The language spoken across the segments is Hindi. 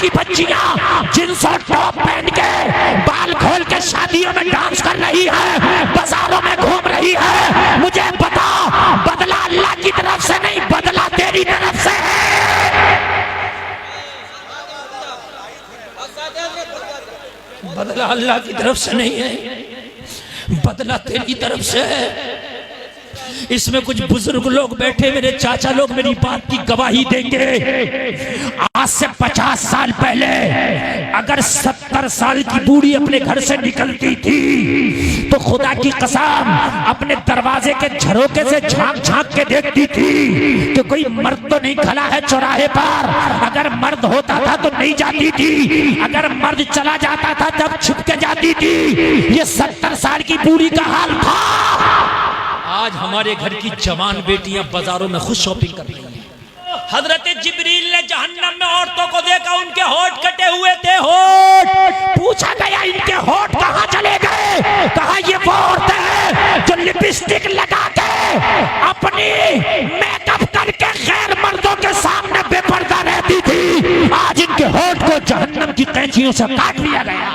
की बच्चियां जींस और टॉप पहन के बाल खोल के शादियों में डांस कर रही है, बाजारों में घूम रही है, मुझे बता बदला अल्लाह की तरफ से नहीं, बदला तेरी तरफ से है। बदला अल्लाह की तरफ से नहीं है, बदला तेरी तरफ से है। इसमें कुछ बुजुर्ग लोग बैठे, मेरे चाचा लोग मेरी बात की गवाही देंगे। आज से 50 साल पहले अगर 70 साल की बूढ़ी अपने घर से निकलती थी तो खुदा की कसम अपने दरवाजे के झरोके से झांक झांक के देखती थी कि कोई मर्द तो नहीं खड़ा है चौराहे पर। अगर मर्द होता था तो नहीं जाती थी, अगर मर्द चला जाता था तब छुप के जाती थी। ये 70 साल की बूढ़ी का हाल था। आज हमारे घर की जवान बेटियां बाजारों में खुद शॉपिंग कर रही हैं। हजरत जिब्रील ने जहन्नम में औरतों को देखा, उनके होठ कटे हुए थे। होठ पूछा गया इनके होठ कहाँ चले गए? कहा ये वो औरतें हैं जो लिपस्टिक लगा के अपनी मेकअप करके गैर मर्दों के सामने बेपर्दा रहती थी। आज इनके होठ को जहन्नम की कैंचियों से काट लिया गया।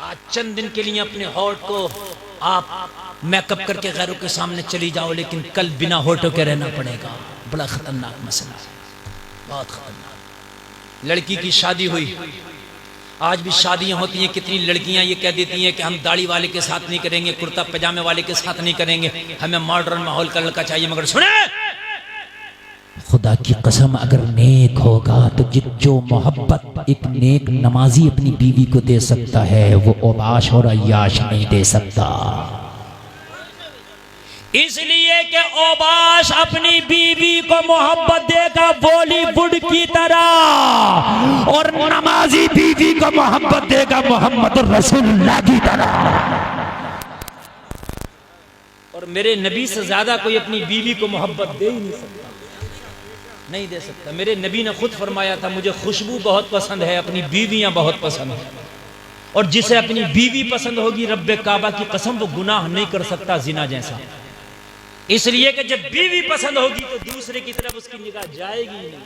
आज चंद दिन के लिए अपने होठ को आप मेकअप करके गैरों के सामने चली जाओ, लेकिन कल बिना होठों के रहना पड़ेगा। बड़ा खतरनाक मसला, बहुत खतरनाक। लड़की की शादी हुई, आज भी शादियां होती हैं, कितनी लड़कियां ये कह देती हैं कि हम दाढ़ी वाले के साथ नहीं करेंगे, कुर्ता पजामे वाले के साथ नहीं करेंगे, हमें मॉडर्न माहौल का लड़का चाहिए। मगर सुने, खुदा की कसम अगर नेक होगा तो जो मोहब्बत एक नेक नमाजी अपनी बीवी को दे सकता है वो ओबाश और अय्याश नहीं दे सकता। इसलिए कि ओबाश अपनी बीवी को मोहब्बत देगा बॉलीवुड की तरह, और नमाजी बीवी को मोहब्बत देगा मोहम्मद रसूलुल्लाह की तरह। और मेरे नबी से ज्यादा कोई अपनी बीवी को मोहब्बत दे ही नहीं सकता, नहीं दे सकता। मेरे नबी ने खुद फरमाया था, मुझे खुशबू बहुत पसंद है, अपनी बीवियां बहुत पसंद है, और जिसे अपनी बीवी पसंद होगी रब्बे काबा की कसम वो गुनाह नहीं कर सकता जिना जैसा। इसलिए कि जब बीवी पसंद होगी तो दूसरे की तरफ उसकी निगाह जाएगी ही नहीं,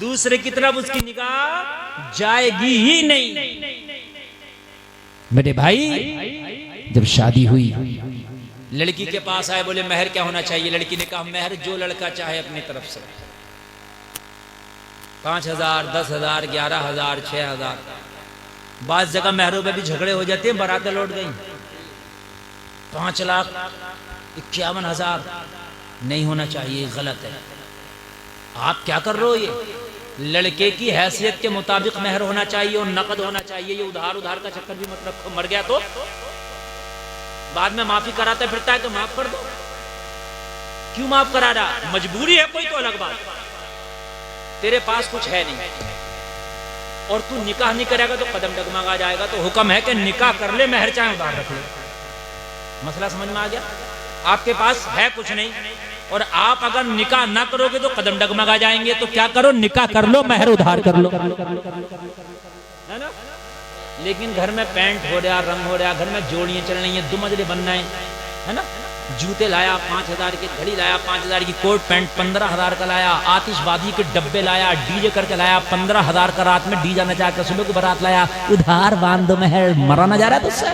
दूसरे की तरफ उसकी निगाह जाएगी ही नहीं। मेरे भाई, जब शादी हुई लड़की के पास आए, बोले महर क्या होना चाहिए? लड़की ने कहा महर जो लड़का चाहे अपनी तरफ से, 5,000, 10,000, 11,000, 6,000। बास जगह महरों पे भी झगड़े हो जाते हैं, बारातें लौट गई। 5,51,000 नहीं होना चाहिए, गलत है। आप क्या कर रहे हो? ये लड़के की हैसियत के मुताबिक महर होना चाहिए और नकद होना चाहिए। ये उधार उधार का चक्कर भी मत रखो, मर गया तो बाद में माफी कराते फिरता है तो माफ कर दो। क्यों माफ करा रहा? मजबूरी है कोई तो अलग बात, तेरे पास कुछ है नहीं और तू निकाह नहीं करेगा तो कदम डगमगा जाएगा। तो हुक्म है कि निकाह कर ले, महर चाहे उधार रख ले। मसला समझ में आ गया? आपके पास है कुछ नहीं और आप अगर निकाह ना करोगे तो कदम डगमगा जाएंगे। तो क्या करो, निकाह कर लो, महर उधार कर लो, है ना? लेकिन घर में पेंट हो रहा, रंग हो रहा, घर में जोड़ियां चल रही हैं, 2 मंजिले बनना है ना? जूते लाया 5,000 की, घड़ी लाया 5,000 की, कोट पैंट 15,000 का लाया, आतिशबाजी के डब्बे लाया, डीजे करके लाया 15,000 का, रात में डीजा नचा के सुबह को बारात लाया, उधार बांध दो, महर मरा ना जा रहा है तुझसे?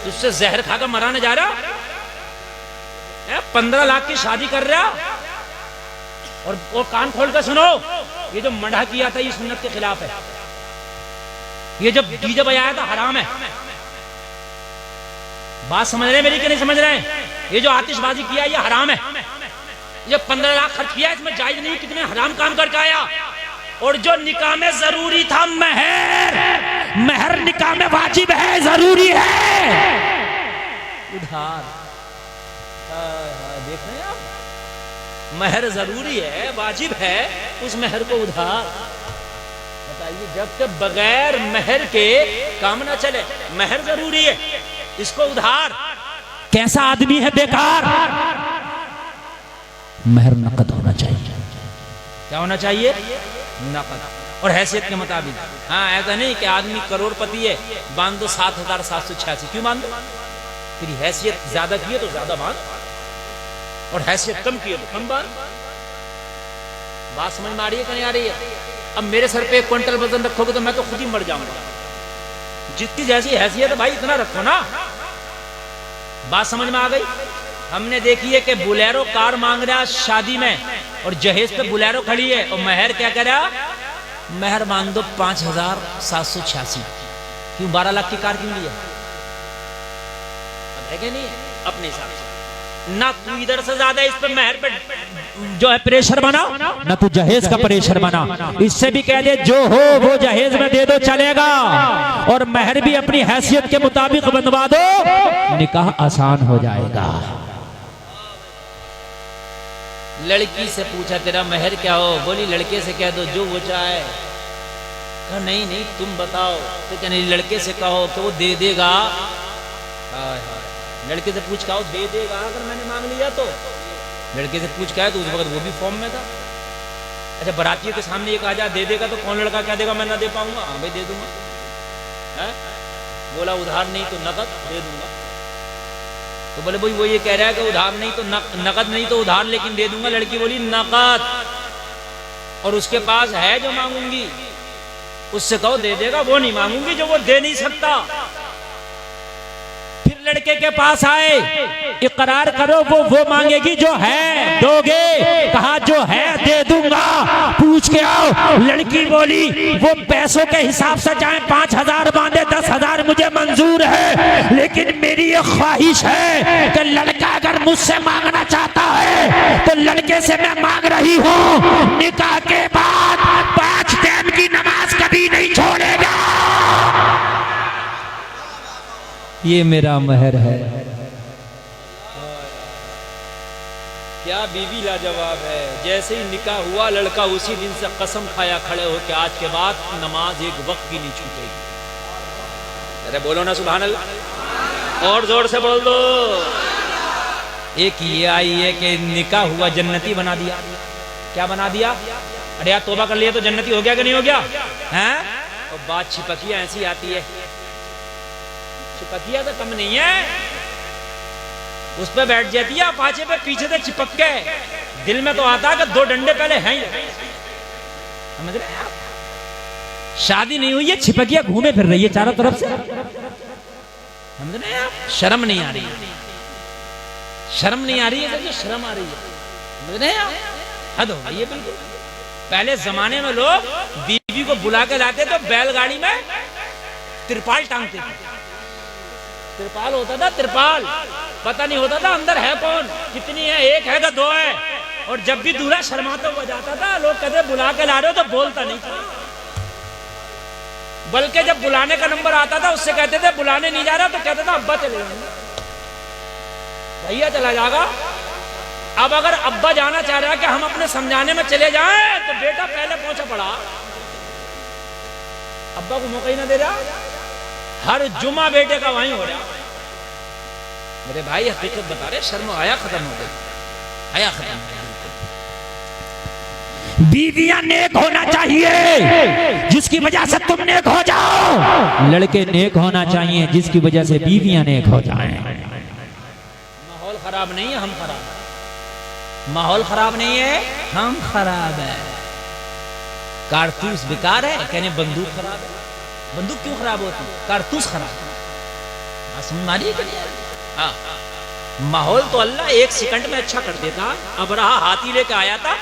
तुझसे जहर खाकर मरा ना जा रहा? 15 लाख की शादी कर रहा। और कान खोल कर सुनो, ये जो मढ़ा किया था ये सुन्नत के खिलाफ है। ये जब डीजे बजाया था हराम है। बात समझ रहे हैं मेरी कि नहीं समझ रहे हैं? ये जो आतिशबाजी किया ये हराम है। ये 15 लाख खर्च किया, इसमें जायज नहीं। कितने हराम काम करके आया। और जो निकाह में जरूरी था महर, महर निकाह में वाजिब है, जरूरी है। उधार देख रहे हैं आप, महर जरूरी है, वाजिब है, उस महर को उधार। बताइए, जब तक बगैर महर के काम ना चले, महर जरूरी है, इसको उधार। कैसा आदमी है बेकार? महर नकद होना चाहिए। क्या होना चाहिए? नकद, और हैसियत के मुताबिक। हाँ, ऐसा नहीं कि आदमी करोड़पति है, बांध दो 7,786। क्यों बांध दो? तेरी हैसियत ज्यादा की है तो ज्यादा बांध, और हैसियत कम की है तो कम बात समझ में आ रही है कि नहीं आ रही है? अब मेरे सर पे 1 क्विंटल वजन रखोगे तो मैं तो खुद ही मर जाऊंगा। जितनी जैसी हैसियत है भाई इतना रखो ना। बात समझ में आ गई? हमने देखी है कि बुलेरो कार मांग रहा शादी में और जहेज पे बुलेरो खड़ी है और महर क्या कह रहा? महर मांग दो 5,786। क्यों 12 लाख की कार क्यों ली है कि नहीं? अपने हिसाब से ना तू इधर से ज्यादा इस पे महर पे जो है प्रेशर बना, ना तू जहेज का प्रेशर बना। इससे भी कह दे जो हो वो जहेज में दे दो चलेगा, और महर भी अपनी हैसियत के मुताबिक बनवा दो, निकाह आसान हो जाएगा। लड़की से पूछा तेरा महर क्या हो? बोली लड़के से कह दो जो वो चाहे। कहा नहीं नहीं तुम बताओ। तो क्या नहीं लड़के से कहो तो वो दे देगा। लड़के से पूछ कहो दे देगा अगर मैंने मांग लिया तो। लड़के से पूछ क्या है तो उस वक्त वो भी फॉर्म में था। अच्छा बारातियों के सामने ये कहा जा दे देगा तो कौन लड़का क्या देगा? मैं ना दे पाऊंगा। हाँ भाई दे दूंगा। है? बोला उधार नहीं तो नकद दे दूंगा। तो बोले भाई वो ये कह रहा है कि उधार नहीं तो नकद नहीं तो उधार लेकिन दे दूंगा। लड़की बोली नकद, और उसके पास है जो मांगूंगी उससे कहो दे देगा, वो नहीं मांगूंगी जो वो दे नहीं सकता। फिर लड़के के पास आए, इकरार करो वो मांगेगी जो है दोगे? कहा जो है दे दूंगा। पूछ के आओ। लड़की बोली वो पैसों के हिसाब से चाहे 5,000 बांधे 10,000 मुझे मंजूर है, लेकिन मेरी ये ख्वाहिश है कि लड़का अगर मुझसे मांगना चाहता है तो लड़के से मैं मांग रही हूँ निकाह के बाद 5 टाइम की नमाज कभी नहीं छोड़ेगा। ये मेरा महर है। क्या बीवी लाजवाब है। जैसे ही निकाह हुआ लड़का उसी दिन से कसम खाया खड़े हो कि आज के बाद नमाज एक वक्त की नहीं छूटेगी। अरे बोलो ना सुभान अल्लाह, और जोर से बोल दो। एक ये आई है कि निकाह हुआ जन्नती बना दिया। क्या बना दिया? अरे यार तौबा कर लिया तो जन्नती हो गया कि नहीं हो गया? हैं? और बात छिपकिया ऐसी आती है, चिपकिया तो कम नहीं है, उस पे बैठ जाती है अपाचे पे पीछे से चिपक के। दिल में तो आता है कि 2 डंडे पहले हैं ही। समझ रहे हैं आप? शादी नहीं हुई है, छिपकिया घूमे फिर रही है चारों तरफ से। समझ रहे हैं आप? शर्म नहीं आ रही है, शर्म नहीं आ रही है, तो शर्म आ रही है। समझ रहे हैं आप? हद हो रही है बिल्कुल। पहले जमाने में लोग बीवी को बुला के लाते तो बैलगाड़ी में तिरपाल टांगते थे। तिरपाल होता था, तिरपाल पता नहीं होता था अंदर है कौन, कितनी है, 1 है या 2 है। और जब भी दूल्हा शर्माता हुआ जाता था लोग कहते बुला के ला रहे हो, तो बोलता नहीं था। बल्कि जब बुलाने का नंबर आता था उससे कहते थे बुलाने नहीं जा रहा, तो कहता था अब्बा चले जाएंगे, भैया चला जाएगा। अब अगर अब्बा जाना चाह रहा है कि हम अपने समझाने में चले जाएं तो बेटा पहले पहुंचा पड़ा, अब्बा को मौका ही ना दे रहा। हर जुमा बेटे का वहीं हो रहा। मेरे भाई हकीकत बता रहे, शर्म आया खत्म हो गई, आया खत्म हो गई। बीवियां नेक होना चाहिए जिसकी वजह से तुम नेक हो जाओ, लड़के नेक होना चाहिए जिसकी वजह से बीवियां नेक हो जाएं। माहौल खराब नहीं है, हम खराब है। माहौल खराब नहीं है, हम खराब है। कारतूस बेकार है, कहने बंदूक खराब है। बंदूक क्यों खराब होती? कारतूस खराब है। समझ मारिए कि नहीं? हाँ, माहौल तो अल्लाह 1 सेकंड में अच्छा कर देता। अबरहा हाथी लेके आया था,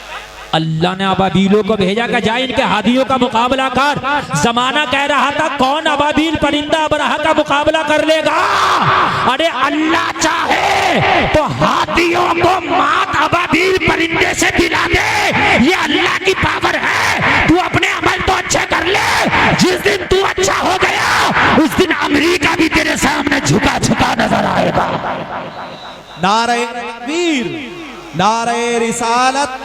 अल्लाह ने अबाबीलों को भेजा कि जाए इनके हाथियों का मुकाबला कर। जमाना कह रहा था कौन अबाबील परिंदा अबरहा का मुकाबला कर लेगा। अरे अल्लाह चाहे तो हाथियों को मात अबाबील परिंदे से दिला दे, ये अल्लाह की पावर है। तू अपने अमल तो अच्छे कर ले, जिस दिन तू अच्छा हो गया उस दिन अमेरिका भी तेरे सामने झुका झुका नजर आएगा। नारे वीर, नारे रिसालत,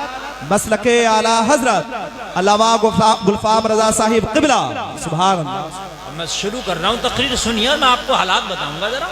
मसलके आला हजरत अल्लामा गुलफाम रजा साहिब क़िबला। सुभान अल्लाह। मैं शुरू कर रहा हूँ तकरीर, सुनिए, मैं आपको हालात बताऊंगा जरा।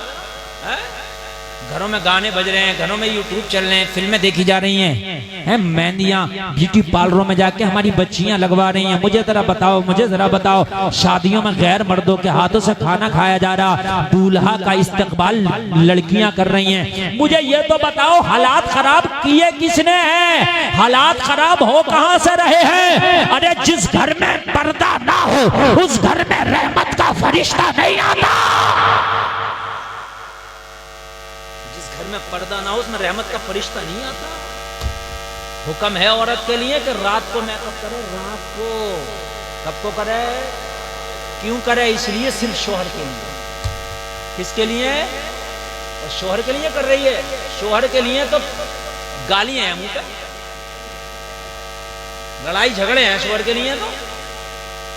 घरों में गाने बज रहे हैं, घरों में यूट्यूब चल रहे हैं, फिल्में देखी जा रही हैं, मेहंदियां ब्यूटी पार्लरों में जाके हमारी बच्चियां लगवा रही हैं। मुझे जरा बताओ, शादियों में गैर मर्दों के हाथों से खाना खाया जा रहा, दूल्हा का इस्तकबाल लड़कियां कर रही हैं। मुझे ये तो बताओ, हालात खराब किए किसने हैं? हालात खराब हो कहां से रहे हैं? अरे जिस घर में पर्दा ना हो उस घर में रहमत का फरिश्ता नहीं आता। घर में पर्दा ना हो उसमें रहमत का फरिश्ता नहीं आता। हुक्म है औरत के लिए कि रात को मेकअप करे, रात को। कब को करे? क्यों करे? इसलिए सिर्फ शोहर के लिए। किसके लिए? और शोहर के लिए कर रही है। शोहर के लिए तो गालियां हैं मुंह पे, लड़ाई झगड़े हैं शोहर के लिए। तो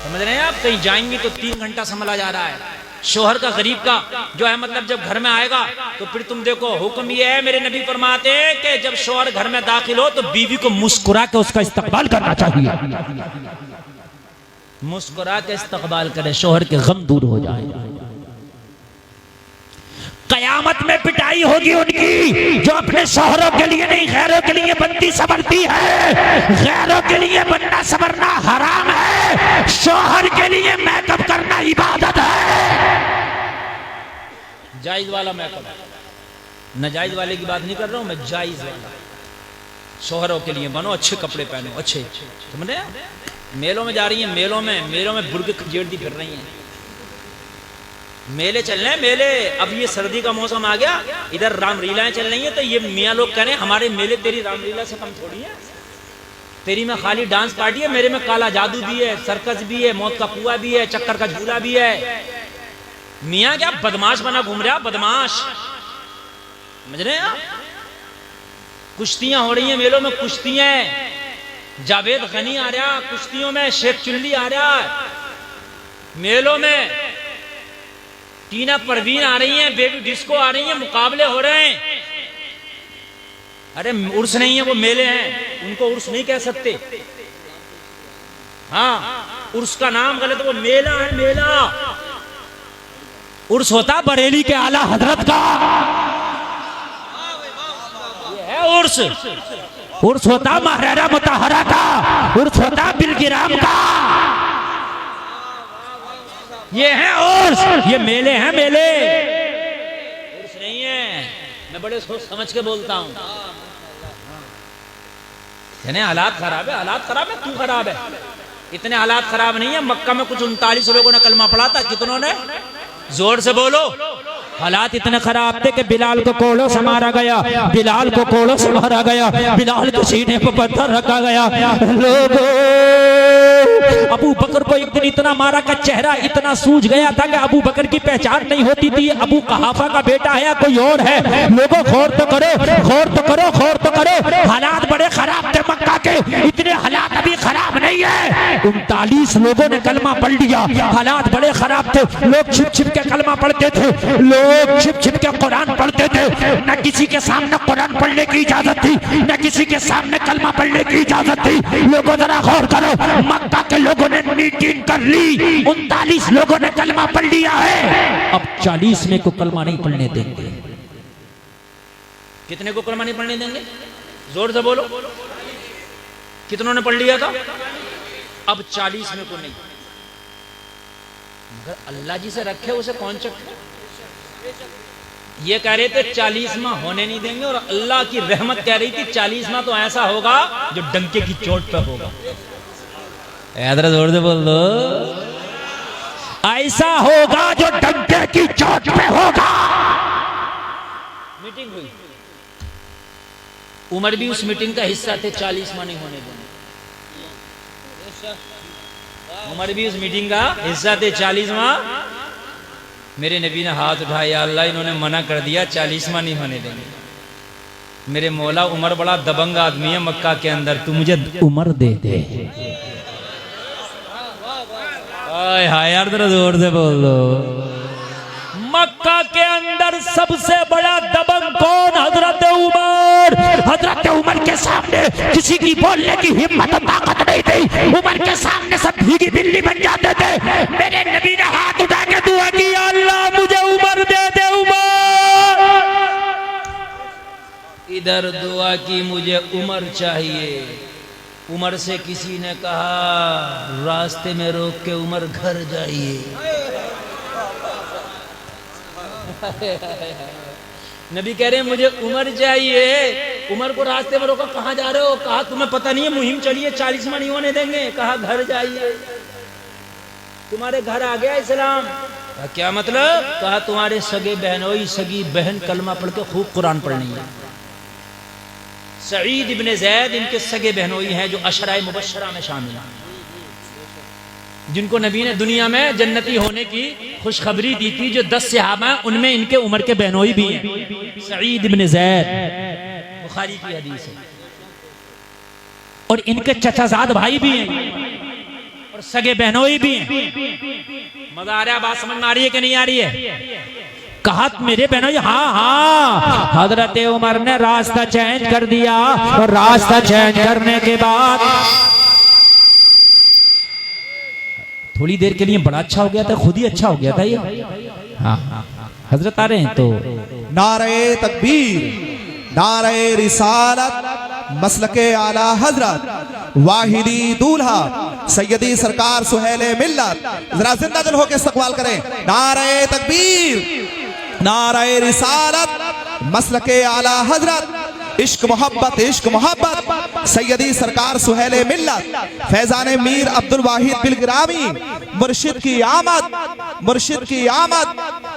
समझ रहे हैं आप? कहीं जाएंगी तो 3 घंटा संभला जा रहा है। शोहर का, गरीब का जो है, मतलब जब घर में आएगा तो फिर तुम देखो, हुक्म ये है, मेरे नबी फरमाते हैं कि जब शोहर घर में दाखिल हो तो बीवी को मुस्कुरा के उसका इस्तकबाल करना चाहिए। मुस्कुरा के इस्तकबाल करे, शोहर के गम दूर हो जाए। कयामत में पिटाई होगी उनकी जो अपने शोहरों के लिए नहीं, गैरों के लिए बनती संवरती है। गैरों के लिए बनना संवरना हराम है, शोहर के लिए मेकअप करना इबादत है। जायज वाला मेकअप, नाजायज वाले की बात नहीं कर रहा हूं मैं, जायज वाला। शोहरों के लिए बनो, अच्छे कपड़े पहनो, अच्छे। समझ रहे? मेलों में जा रही हैं, मेलों में बुर्के खजेड़ती फिर रही हैं। मेले चल रहे हैं, मेले। अब ये सर्दी का मौसम आ गया, इधर रामलीलाएं चल रही हैं, तो ये मियाँ लोग कह रहे हैं हमारे मेले तेरी रामलीला से कम थोड़ी है। तेरी में खाली डांस पार्टी है, मेरे में काला जादू भी है, सर्कस भी है, मौत का कुआं भी है, चक्कर का झूला भी है। मियाँ क्या बदमाश बना घूम रहा, बदमाश। समझ रहे हैं आप? कुश्तियां हो रही हैं मेलों में, कुश्तियां। जावेद गनी आ रहा कुश्तियों में, शेख चुल्ली आ रहा मेलों में, टीना परवीन आ रही हैं, बेबी डिस्को आ रही हैं, मुकाबले हो रहे हैं। अरे उर्स नहीं है, वो मेले हैं, उनको उर्स नहीं कह सकते। हाँ, उर्स का नाम गलत, वो मेला है, मेला। उर्स होता बरेली के आला हजरत का, ये है उर्स। उर्स होता महरेरा मुताहरा का, उर्स होता बिलगिराम का, ये है उर्स। ये मेले हैं, मेले। उर्स नहीं है। मैं बड़े सोच समझ के बोलता हूं। यानी हालात खराब है, हालात खराब है, तू खराब है। इतने हालात खराब नहीं है। मक्का में कुछ 39 लोगों ने कलमा पढ़ा था, कितनों ने? जोर से बोलो। हालात इतने खराब थे कि बिलाल को कोड़ों से मारा गया, बिलाल को कोड़ों से मारा गया, बिलाल के सीने पर पत्थर रखा गया। लोगों, अबू बकर को एक दिन इतना मारा का चेहरा इतना सूज गया था कि अबू बकर की पहचान नहीं होती थी। अबू कहाफा का बेटा है या कोई और है? लोगों गौर तो करो, गौर तो करो, गौर तो करो। हालात बड़े खराब थे मक्का के, इतने हालात अभी खराब नहीं है। 39 लोगों ने कलमा पढ़ लिया। हालात बड़े खराब थे, लोग छिप छिप के कलमा पढ़ते थे, लोग छिप छिप के कुरान पढ़ते थे। न किसी के सामने कुरान पढ़ने की इजाजत थी, न किसी के सामने कलमा पढ़ने की इजाजत थी। लोगों जरा गौर करो, मक्का के लोगों ने मीटिंग कर ली, 39 लोगों ने कलमा पढ़ लिया है। अब 40 में को कलमा नहीं पढ़ने देंगे। कितने को कलमा नहीं पढ़ने देंगे? जोर से बोलो। कितनों ने पढ़ लिया था? अब 40 में को नहीं। मगर अल्लाह जी से रखे उसे कौन चखे? ये कह रहे थे 40वां होने नहीं देंगे, और अल्लाह की रहमत कह रही थी 40वां तो ऐसा होगा जो डंके की चोट पे होगा। ऐसा जोर से बोल दो, ऐसा होगा जो डंके की चोट पे होगा। मीटिंग हुई, उमर भी उस मीटिंग का हिस्सा थे। 40वां नहीं होने देंगे। उमर भी उस मीटिंग का हिस्सा थे। 40वां मेरे नबी ने हाथ उठाया, अल्लाह इन्होंने मना कर दिया, 40वां नहीं होने देंगे। मेरे मौला, उमर बड़ा दबंग आदमी है मक्का के अंदर, तू मुझे उमर दे दे। हाय यार, जरा जोर से बोल दो। मक्का के अंदर सबसे बड़ा दबंग कौन? हजरत उमर। हजरत उमर के सामने किसी की बोलने की हिम्मत ताकत नहीं थी। उमर के सामने सब भीगी बिल्ली बन जाते थे। मेरे नबी ने हाथ उठा के दुआ की, अल्लाह मुझे उमर दे दे, उमर। इधर दुआ की मुझे उम्र चाहिए। उमर से किसी ने कहा रास्ते में रोक के उमर घर जाइए। नबी कह रहे हैं मुझे उमर चाहिए। उमर को रास्ते में रोका, कहाँ जा रहे हो? कहा तुम्हें पता नहीं है मुहिम चलिए 40 में नहीं होने देंगे। कहा घर जाइए, तुम्हारे घर आ गया इस्लाम। कहा क्या मतलब? कहा तुम्हारे सगे बहनोई सगी बहन कलमा पढ़ के खूब कुरान पढ़नी है। सईद इब्ने ज़ैद इनके सगे बहनोई हैं जो अशराए मुबश्शरा में शामिल हैं, जिनको नबी ने दुनिया में जन्नती होने की खुशखबरी दी थी। जो 10 सहाबा उनमें इनके उम्र के बहनोई भी हैं। सईद इब्ने ज़ैद बुखारी की हदीस है। और इनके चचाजाद भाई भी हैं और सगे बहनोई भी हैं। मजा आ रहा है? बात समझ में आ रही है कि नहीं आ रही है? कहा मेरे बहनों, हाँ हाँ। हजरत उमर ने रास्ता चेंज कर दिया और रास्ता चेंज करने के बाद थोड़ी देर के लिए बड़ा अच्छा हो गया था, खुद ही अच्छा हो गया था ये। हाँ हजरत आ रहे हैं तो नारे तकबीर, नारे रिसालत, मसलके आला हजरत, वाहिदी दूल्हा सैयदी सरकार सुहेले मिल्लत। जरा जिंदा दिल होकर इस्तकबाल करें। नारे तकबीर, नारे रिसालत, मसलके आला हजरत, इश्क मोहब्बत सैयदी सरकार सुहेले मिल्लत, फैजान मीर अब्दुल वाहिद बिलगिरामी, मुर्शिद की आमद, मुर्शिद की आमद,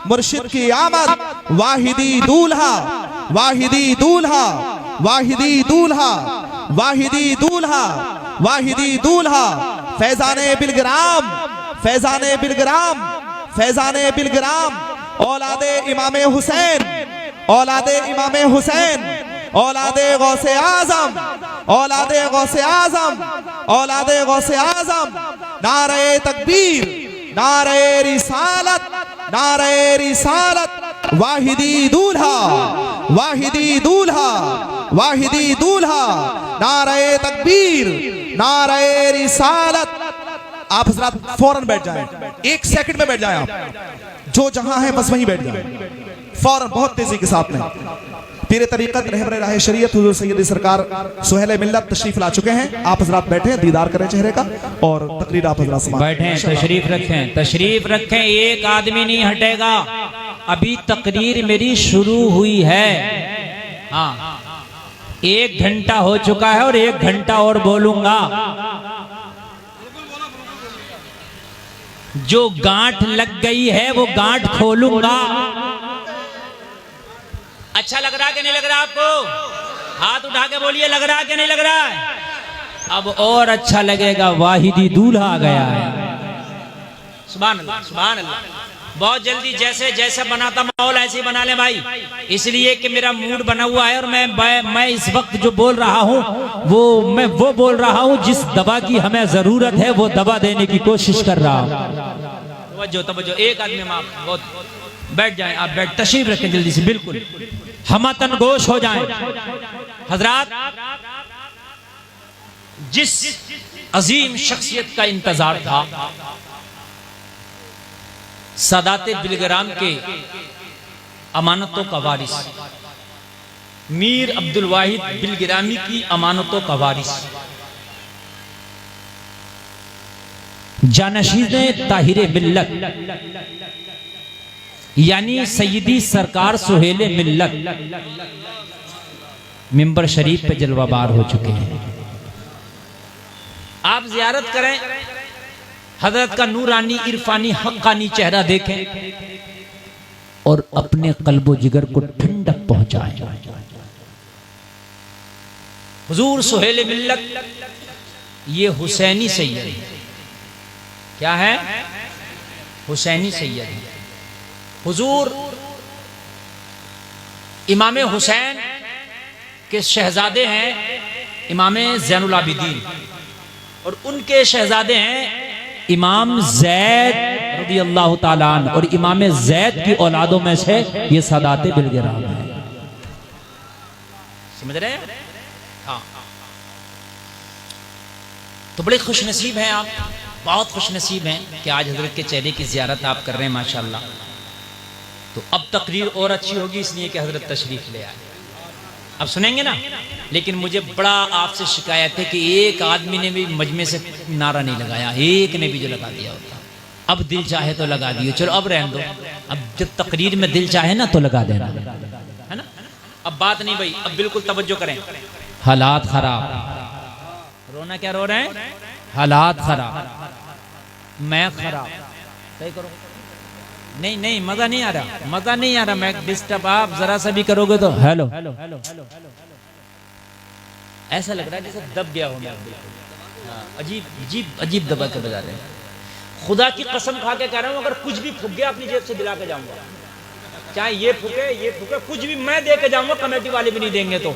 मुर्शिद की आमद, वाहिदी दूल्हा, वाहिदी दूल्हा, वाहिदी दूल्हा, वाहिदी दूल्हा, वाहिदी दूल्हा, फैजाने बिलग्राम, फैजाने बिलग्राम, फैजाने बिलग्राम, औलादे इमामे हुसैन, औलादे इमामे हुसैन, औलादे गौसे आजम, औलादे गौसे आजम, औलादे गौसे आजम। नारे तकबीर, नारे रिसालत, नारे रिसालत, वाहिदी दूल्हा, वाहिदी दूल्हा, वाहिदी दूल्हा, नारे तकबीर, नारे रिसालत। आप हजरात फौरन बैठ जाएं, 1 सेकंड में बैठ जाएं। आप जो जहां है बस वहीं बैठ जाएं फौरन, बहुत तेजी के साथ में। पीर तरीक़त रहबर राह शरीयत हुज़ूर सैयदी सरकार सुहेले मिल्लत तशरीफ ला चुके हैं। आप हजरात बैठे, दीदार करें चेहरे का और तकरीर आप हजरात समाप्त बैठे, तशरीफ रखें, तशरीफ रखें। एक आदमी नहीं हटेगा, अभी तकरीर मेरी शुरू हुई है। हाँ 1 घंटा हो चुका है और 1 घंटा और बोलूंगा। जो गांठ लग गई है वो गांठ खोलूंगा। अच्छा लग रहा है कि नहीं लग रहा आपको? हाथ उठा के बोलिए, लग रहा है कि नहीं लग रहा है? अब और अच्छा लगेगा, वाहिदी दूल्हा आ गया है। सुभान अल्लाह, सुभान अल्लाह। बहुत जल्दी जैसे जैसे बनाता माहौल ऐसे ही बना ले भाई, इसलिए कि मेरा मूड बना हुआ है और मैं इस वक्त जो बोल रहा हूँ मैं वो बोल रहा हूँ जिस दवा की हमें जरूरत है, वो दवा देने की कोशिश कर रहा हूँ। तवज्जो, एक आदमी माफ, बहुत बैठ जाएं आप, बैठ तशरीफ रखें जल्दी से, बिल्कुल हमतन गोश हो जाएं। हजरात, जिस अजीम शख्सियत का इंतजार था, सादाते बिलग्राम के अमानतों का वारिस, मीर अब्दुल वाहिद बिलगिरामी की अमानतों का वारिस, जानशीने ताहिरे मिल्लत यानी सैयदी सरकार सुहेले मिल्लत मिंबर शरीफ पे जलवाबार हो चुके हैं। आप जियारत करें, हजरत का नूरानी इरफानी हक्कानी चेहरा देखें और अपने कल्बो जिगर को ठंडक पहुंचाएं। हुजूर सुहेले मिल्लत ये हुसैनी सैयद है। क्या है? हुसैनी सैयद है। हुजूर इमाम हुसैन के शहजादे हैं इमाम ज़ैनुल आबिदीन, और उनके शहजादे हैं इमाम ज़ैद रज़ियल्लाहु ताला अन्हु, और इमाम ज़ैद की औलादों में से ये सादाते बिलगिराम है। समझ रहे हैं? हाँ, तो बड़े खुश नसीब हैं आप, बहुत खुश नसीब हैं कि आज हजरत के चेहरे की ज़ियारत आप कर रहे हैं माशाल्लाह। तो अब तकरीर और अच्छी होगी, इसलिए कि हजरत तशरीफ ले आए। अब सुनेंगे ना। लेकिन मुझे बड़ा आपसे शिकायत है कि एक आदमी ने भी मजमे से नारा नहीं लगाया, एक ने भी जो लगा दिया होता। अब दिल चाहे तो लगा दियो, चलो अब रहने दो। अब जब तकरीर में दिल चाहे ना तो लगा देना, है ना। अब बात नहीं भाई, अब बिल्कुल तवज्जो करें। हालात खराब, रोना क्या रो रहे हैं? हालात खराब, मैं खराब, सही करो। नहीं नहीं, मजा नहीं आ रहा, मजा नहीं आ रहा। मैं डिस्टर्ब, आप जरा सा भी करोगे तो हेलो, ऐसा लग रहा है जैसे दब गया हो मैं। अजीब अजीब अजीब दबा के बजा रहे हैं। खुदा की कसम खा के कह रहा हूं, अगर कुछ भी फूक गया अपनी जेब से दिला के जाऊंगा, चाहे ये फूके कुछ भी मैं दे के जाऊंगा, कमेटी वाले भी नहीं देंगे तो।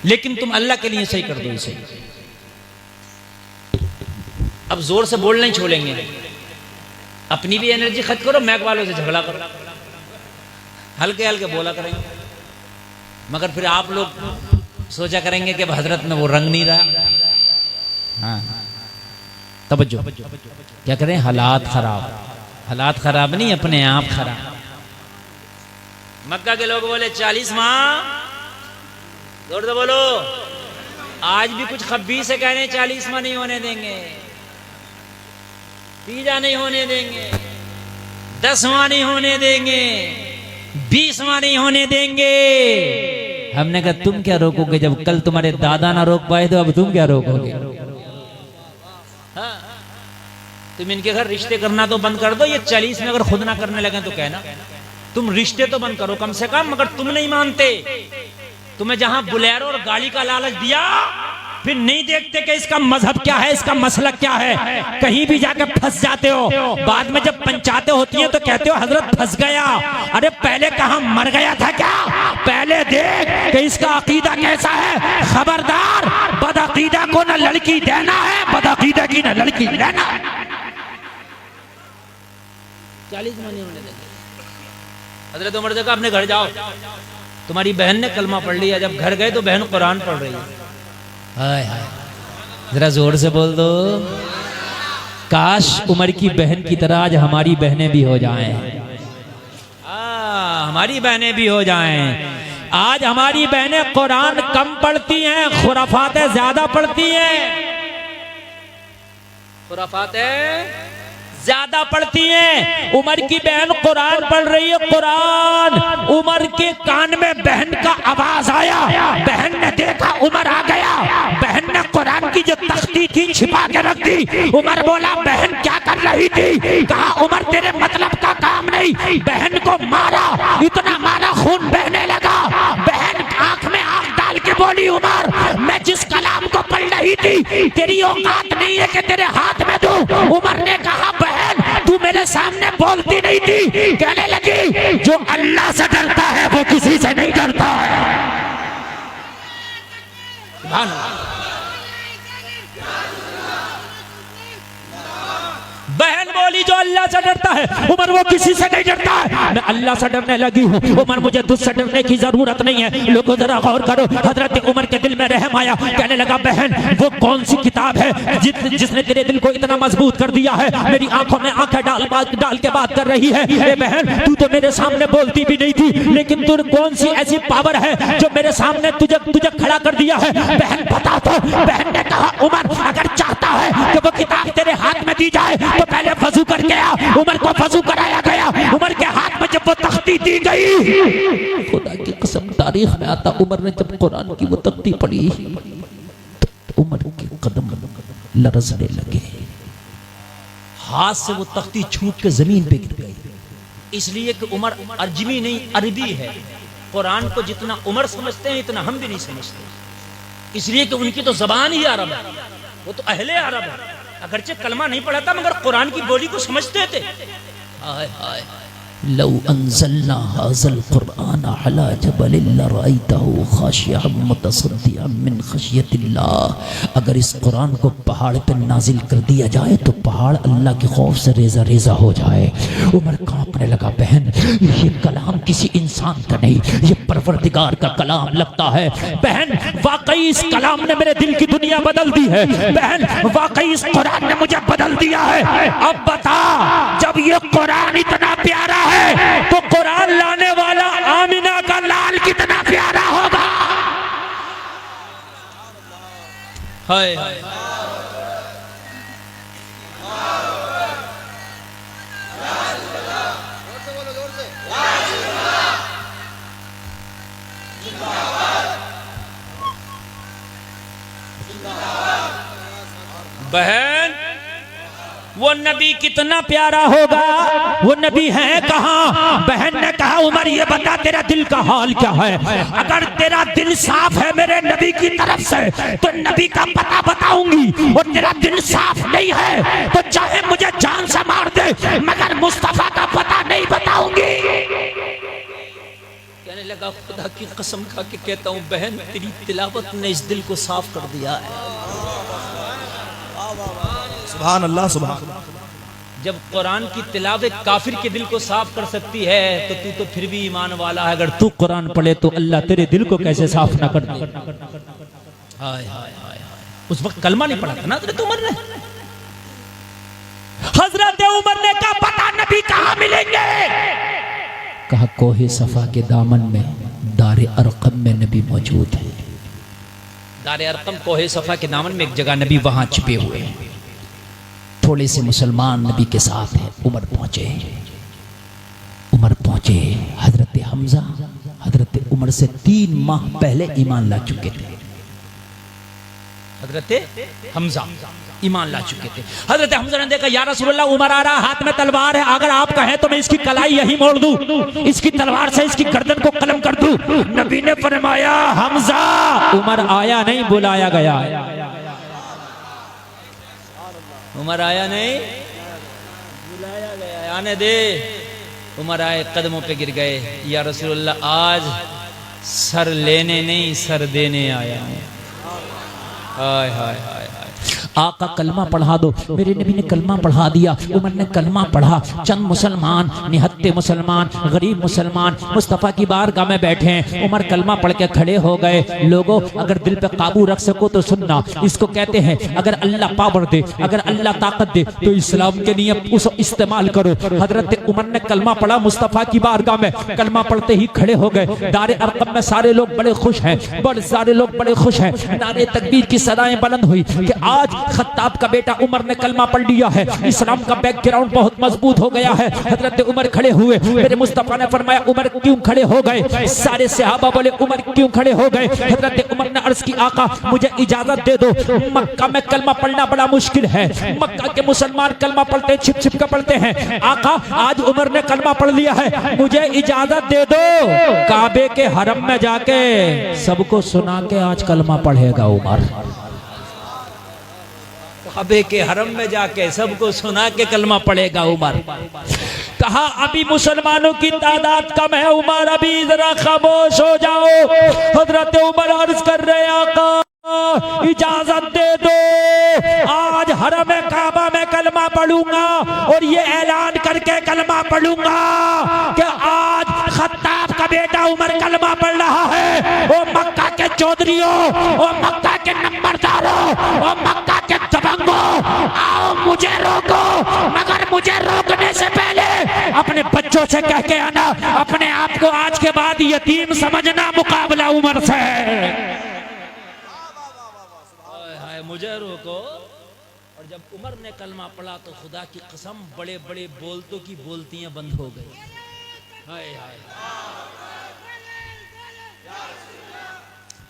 लेकिन तुम अल्लाह के लिए सही कर दो इसे। अब जोर से बोल नहीं छोड़ेंगे, अपनी भी एनर्जी खर्च करो, मैक वालों से झगड़ा करो, हल्के हल्के बोला करेंगे। मगर फिर आप लोग सोचा करेंगे कि हजरत में वो रंग नहीं रहा। हाँ, तवज्जो, क्या करें? हालात खराब, हालात खराब नहीं, अपने आप खराब। मक्का के लोग बोले 40 माह, जोर से बोलो। आज भी कुछ खब्बीस से कह रहे हैं 40 माह नहीं होने देंगे, तीजा नहीं होने देंगे, 10 माह नहीं होने देंगे, 20 माह नहीं होने देंगे। हमने कहा तुम क्या रोकोगे? जब कल तुम्हारे दादा ना रोक पाए तो अब तुम क्या रोकोगे? हाँ, तुम इनके घर रिश्ते करना तो बंद कर दो। ये 40 में अगर खुद ना करने लगे तो कहना तुम रिश्ते तो बंद करो कम से कम। मगर तुम नहीं मानते, तुम्हें जहां बुलेरो और गाड़ी का लालच दिया, फिर नहीं देखते कि इसका मजहब क्या है, इसका मसलक क्या है। कहीं भी जाकर फंस जाते हो, बाद में जब पंचायतें होती हैं तो कहते हो हजरत फंस गया। अरे पहले कहां मर गया था क्या? पहले देख कि इसका अकीदा कैसा है। खबरदार, बदअकीदा को ना लड़की देना है, बदअकीदा की ना लड़की लेना है। 40 महीने होने देंगे। हजरत उमर से कहा अपने घर जाओ, तुम्हारी बहन ने कलमा पढ़ लिया। जब घर गए तो बहन कुरान पढ़ रही है। हाय हाय, जरा जोर से बोल दो, काश उमर की बहन की तरह आज हमारी बहनें भी हो जाएं। हमारी बहनें भी हो जाएं। आज हमारी बहनें कुरान कम पढ़ती हैं, खुराफातें ज्यादा पढ़ती हैं। खुराफातें ज्यादा पढ़ती हैं। उमर की बहन कुरान पढ़ रही है, कुरान। उमर के कान में बहन का आवाज आया, बहन ने देखा उमर आ गया। बहन ने कुरान की जो तख्ती थी छिपा के रख दी। उमर बोला बहन क्या कर रही थी? कहा उमर तेरे मतलब का काम नहीं। बहन को मारा, इतना मारा खून बहने लगा। बहन आंख में आंख डाल के बोली उमर मैं जिस कलाम को पढ़ रही थी तेरी औकात नहीं है कि तेरे हाथ में दूं। उमर ने कहा बहन तू मेरे सामने बोलती नहीं थी। कहने लगी जो अल्लाह से डरता है वो किसी से नहीं डरता है। बहन बोली जो अल्लाह से डरता है, उमर वो किसी से नहीं डरता है। मैं अल्लाह से डरने लगी हूँ उमर, मुझे तुझसे डरने की जरूरत नहीं है। लोगों जरा गौर करो, हजरत उमर के दिल में रहम आया। कहने लगा बहन वो कौन सी किताब है जिसने तेरे दिल को इतना मजबूत कर दिया है? मेरी आंखों में आंखें डाल के बात कर रही है। ए बहन तू तो मेरे सामने बोलती भी नहीं थी, लेकिन तू कौन सी ऐसी पावर है जो मेरे सामने तुझे खड़ा कर दिया है? बहन बता तो। बहन ने कहा उमर अगर चाहता है कि वो किताब तेरे हाथ में दी जाए तो पहले वजू करके आ। उमर को वजू कराया गया। उमर के हाथ में जब वो तख्ती दी गई, खुदा की कसम तारीख में आता उमर ने जब कुरान की वो तख्ती पढ़ी तो उमर के कदम लरजने लगे। हाथ से वो तख्ती छूट के जमीन पे गिर गई। इसलिए कि उमर अरजमी नहीं अरबी है। कुरान को जितना उमर समझते हैं इतना हम भी नहीं समझते, इसलिए कि उनकी तो जबान ही अरब है, वो तो अहले अरब है। अगरचे कलमा नहीं पढ़ा था मगर कुरान की बोली को समझते थे। हाय हाय, लौ अंज़लना हाज़ल कुरआन अला जबलिन लरअयतहु खाशिअन मुतसद्दिअन मिन खशियतिल्लाह। अगर इस कुरान को पहाड़ पर नाजिल कर दिया जाए तो पहाड़ अल्लाह के खौफ से रेजा रेजा हो जाए। उमर कांपने लगा। बहन ये कलाम किसी इंसान का नहीं, ये परवरदिगार का कलाम लगता है। बहन वाकई इस कलाम ने मेरे दिल की दुनिया बदल दी है। बहन वाकई इस कुरान ने मुझे बदल दिया है। अब बता, जब ये कुरान इतना प्यारा है तो कुरान लाने वाला आमिना का लाल कितना प्यारा होगा। हाय हाय बहन, वो नबी कितना प्यारा होगा, वो नबी है कहाँ? बहन ने कहा उमर ये बता तेरा दिल का हाल क्या है? अगर तेरा दिल साफ है मेरे नबी की तरफ से तो नबी का पता बताऊंगी, और तेरा दिल साफ नहीं है तो चाहे मुझे जान से मार दे मगर मुस्तफा का पता नहीं बताऊंगी। कहने लगा खुदा की कसम खा के कहता हूँ बहन, तेरी तिलावत ने इस दिल को साफ कर दिया है। सुभान अल्लाह सुभान। जब कुरान की तिलावत काफिर के दिल को साफ कर सकती है तो तू तो फिर भी ईमान वाला है। अगर तू कुरान पढ़े तो अल्लाह तेरे दिल को कैसे साफ ना कर दे। हाय हाय हाय, उस वक्त कलमा नहीं पढ़ा था ना हजरत उमर ने। हजरत उमर ने कहा पता नबी कहाँ मिलेंगे? कहा कोहे सफा के दामन में दारे अरकम में नबी मौजूद है। दारे अरकम कोहे सफा के दामन में एक जगह नबी वहां छिपे हुए हैं। थोड़े से मुसलमान नबी के साथ हैं। उमर पहुंचे हजरत हमजा हजरत उमर से 3 माह पहले ईमान ला चुके थे। हजरत हमजा ईमान ला चुके थे। हजरत हमजा ने देखा या रसूलल्लाह उमर आ रहा, हाथ में तलवार है, अगर आप कहें तो मैं इसकी कलाई यही मोड़ दूं, इसकी तलवार से इसकी गर्दन को कलम कर दूं। नबी ने फरमाया हमजा, उमर आया नहीं बुलाया गया। उमर आया नहीं बुलाया गया, आने दे। उमर आए, कदमों पे गिर गए, या रसूलल्लाह आज सर लेने नहीं सर देने आया हूं। हाय हाय हाय, आका कलमा पढ़ा दो। मेरे नबी ने कलमा पढ़ा दिया। उमर ने कलमा पढ़ा। चंद मुसलमान, निहत्ते मुसलमान, गरीब मुसलमान मुस्तफ़ा की बारगाह में बैठे हैं। उमर कलमा पढ़ के खड़े हो गए। लोगों अगर दिल पे काबू रख सको तो सुनना, इसको कहते हैं अगर अल्लाह पावर दे, अगर अल्लाह ताकत दे तो इस्लाम के नियम उस इस्तेमाल करो। हजरत उमर ने कलमा पढ़ा मुस्तफ़ा की बारगाह में। कलमा पढ़ते ही खड़े हो गए। दारे अरकम में सारे लोग बड़े खुश हैं, बड़े सारे लोग बड़े खुश हैं। नारे तकबीर की सदाएं बुलंद हुई कि आज खत्ताब का बेटा उमर ने कलमा पढ़ लिया है। इस्लाम का बैकग्राउंड बहुत मजबूत हो गया है। हजरत उमर खड़े हुए। मेरे मुस्तफा ने फरमाया उमर क्यों खड़े हो गए? सारे सहाबा बोले उमर क्यों खड़े हो गए? हजरत उमर ने अर्ज की आका मुझे इजाजत दे दो, मक्का में कलमा पढ़ना बड़ा मुश्किल है। मक्का के मुसलमान कलमा पढ़ते छिप छिप कर पढ़ते हैं। आका आज उमर ने कलमा पढ़ लिया है, मुझे इजाजत दे दो, काबे के हरम में जाके सबको सुना के आज कलमा पढ़ेगा उमर। काबे के हरम में जाके सबको सुना के कलमा पढ़ेगा उमर। कहा अभी मुसलमानों की तादाद कम है उमर, अभी जरा खामोश हो जाओ। हजरत उमर अर्ज कर रहे आका इजाजत दे दो, आज हरम काबा में कलमा पढ़ूंगा और ये ऐलान करके कलमा पढ़ूंगा कि आज खत्ताब का बेटा उमर कलमा पढ़ रहा है। ओ मक्का के चौधरियों, ओ मक्का के नंबरदारों, ओ मक्का के दबंगों, आओ मुझे रोको, मगर मुझे रोकने से पहले अपने बच्चों से कह के आना अपने आप को आज के बाद यतीम समझना मुकाबला उमर से। मुझे रोको। और जब उमर ने कलमा पढ़ा तो खुदा की कसम बड़े बड़े बोलतों की बोलतियां बंद हो गई। हाय हाय,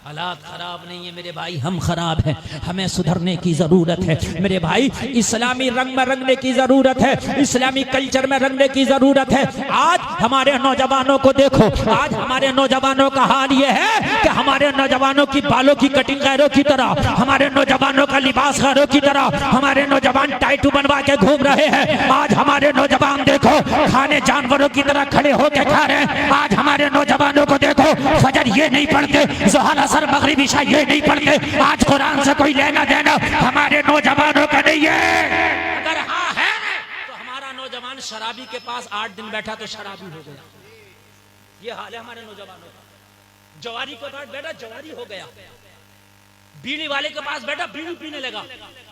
हालात खराब नहीं है मेरे भाई, हम खराब हैं, हमें सुधरने की जरूरत है मेरे भाई। इस्लामी रंग में रंगने की जरूरत है, इस्लामी कल्चर में रंगने की जरूरत है। आज हमारे नौजवानों को देखो, आज हमारे नौजवानों का हाल ये है कि हमारे नौजवानों की बालों की कटिंग गैरों की तरह, हमारे नौजवानों का लिबास गैरों की तरह, हमारे नौजवान टाइटू बनवा के घूम रहे हैं। आज हमारे नौजवान देखो खाने जानवरों की तरह खड़े होकर खा रहे हैं। आज हमारे नौजवानों को देखो फजर ये नहीं पढ़ते, ज़ोहर असर मगरिब इशा ये नहीं पढ़ते। आज कुरान से कोई लेना देना हमारे नौजवानों का नहीं है। अगर हाँ है तो हमारा नौजवान शराबी के पास 8 दिन बैठा तो शराबी हो गया। ये हाल है हमारे नौजवानों का। जवारी के पास बैठा जवारी हो गया, बीड़ी वाले के पास बैठा बीड़ी पीने लगा।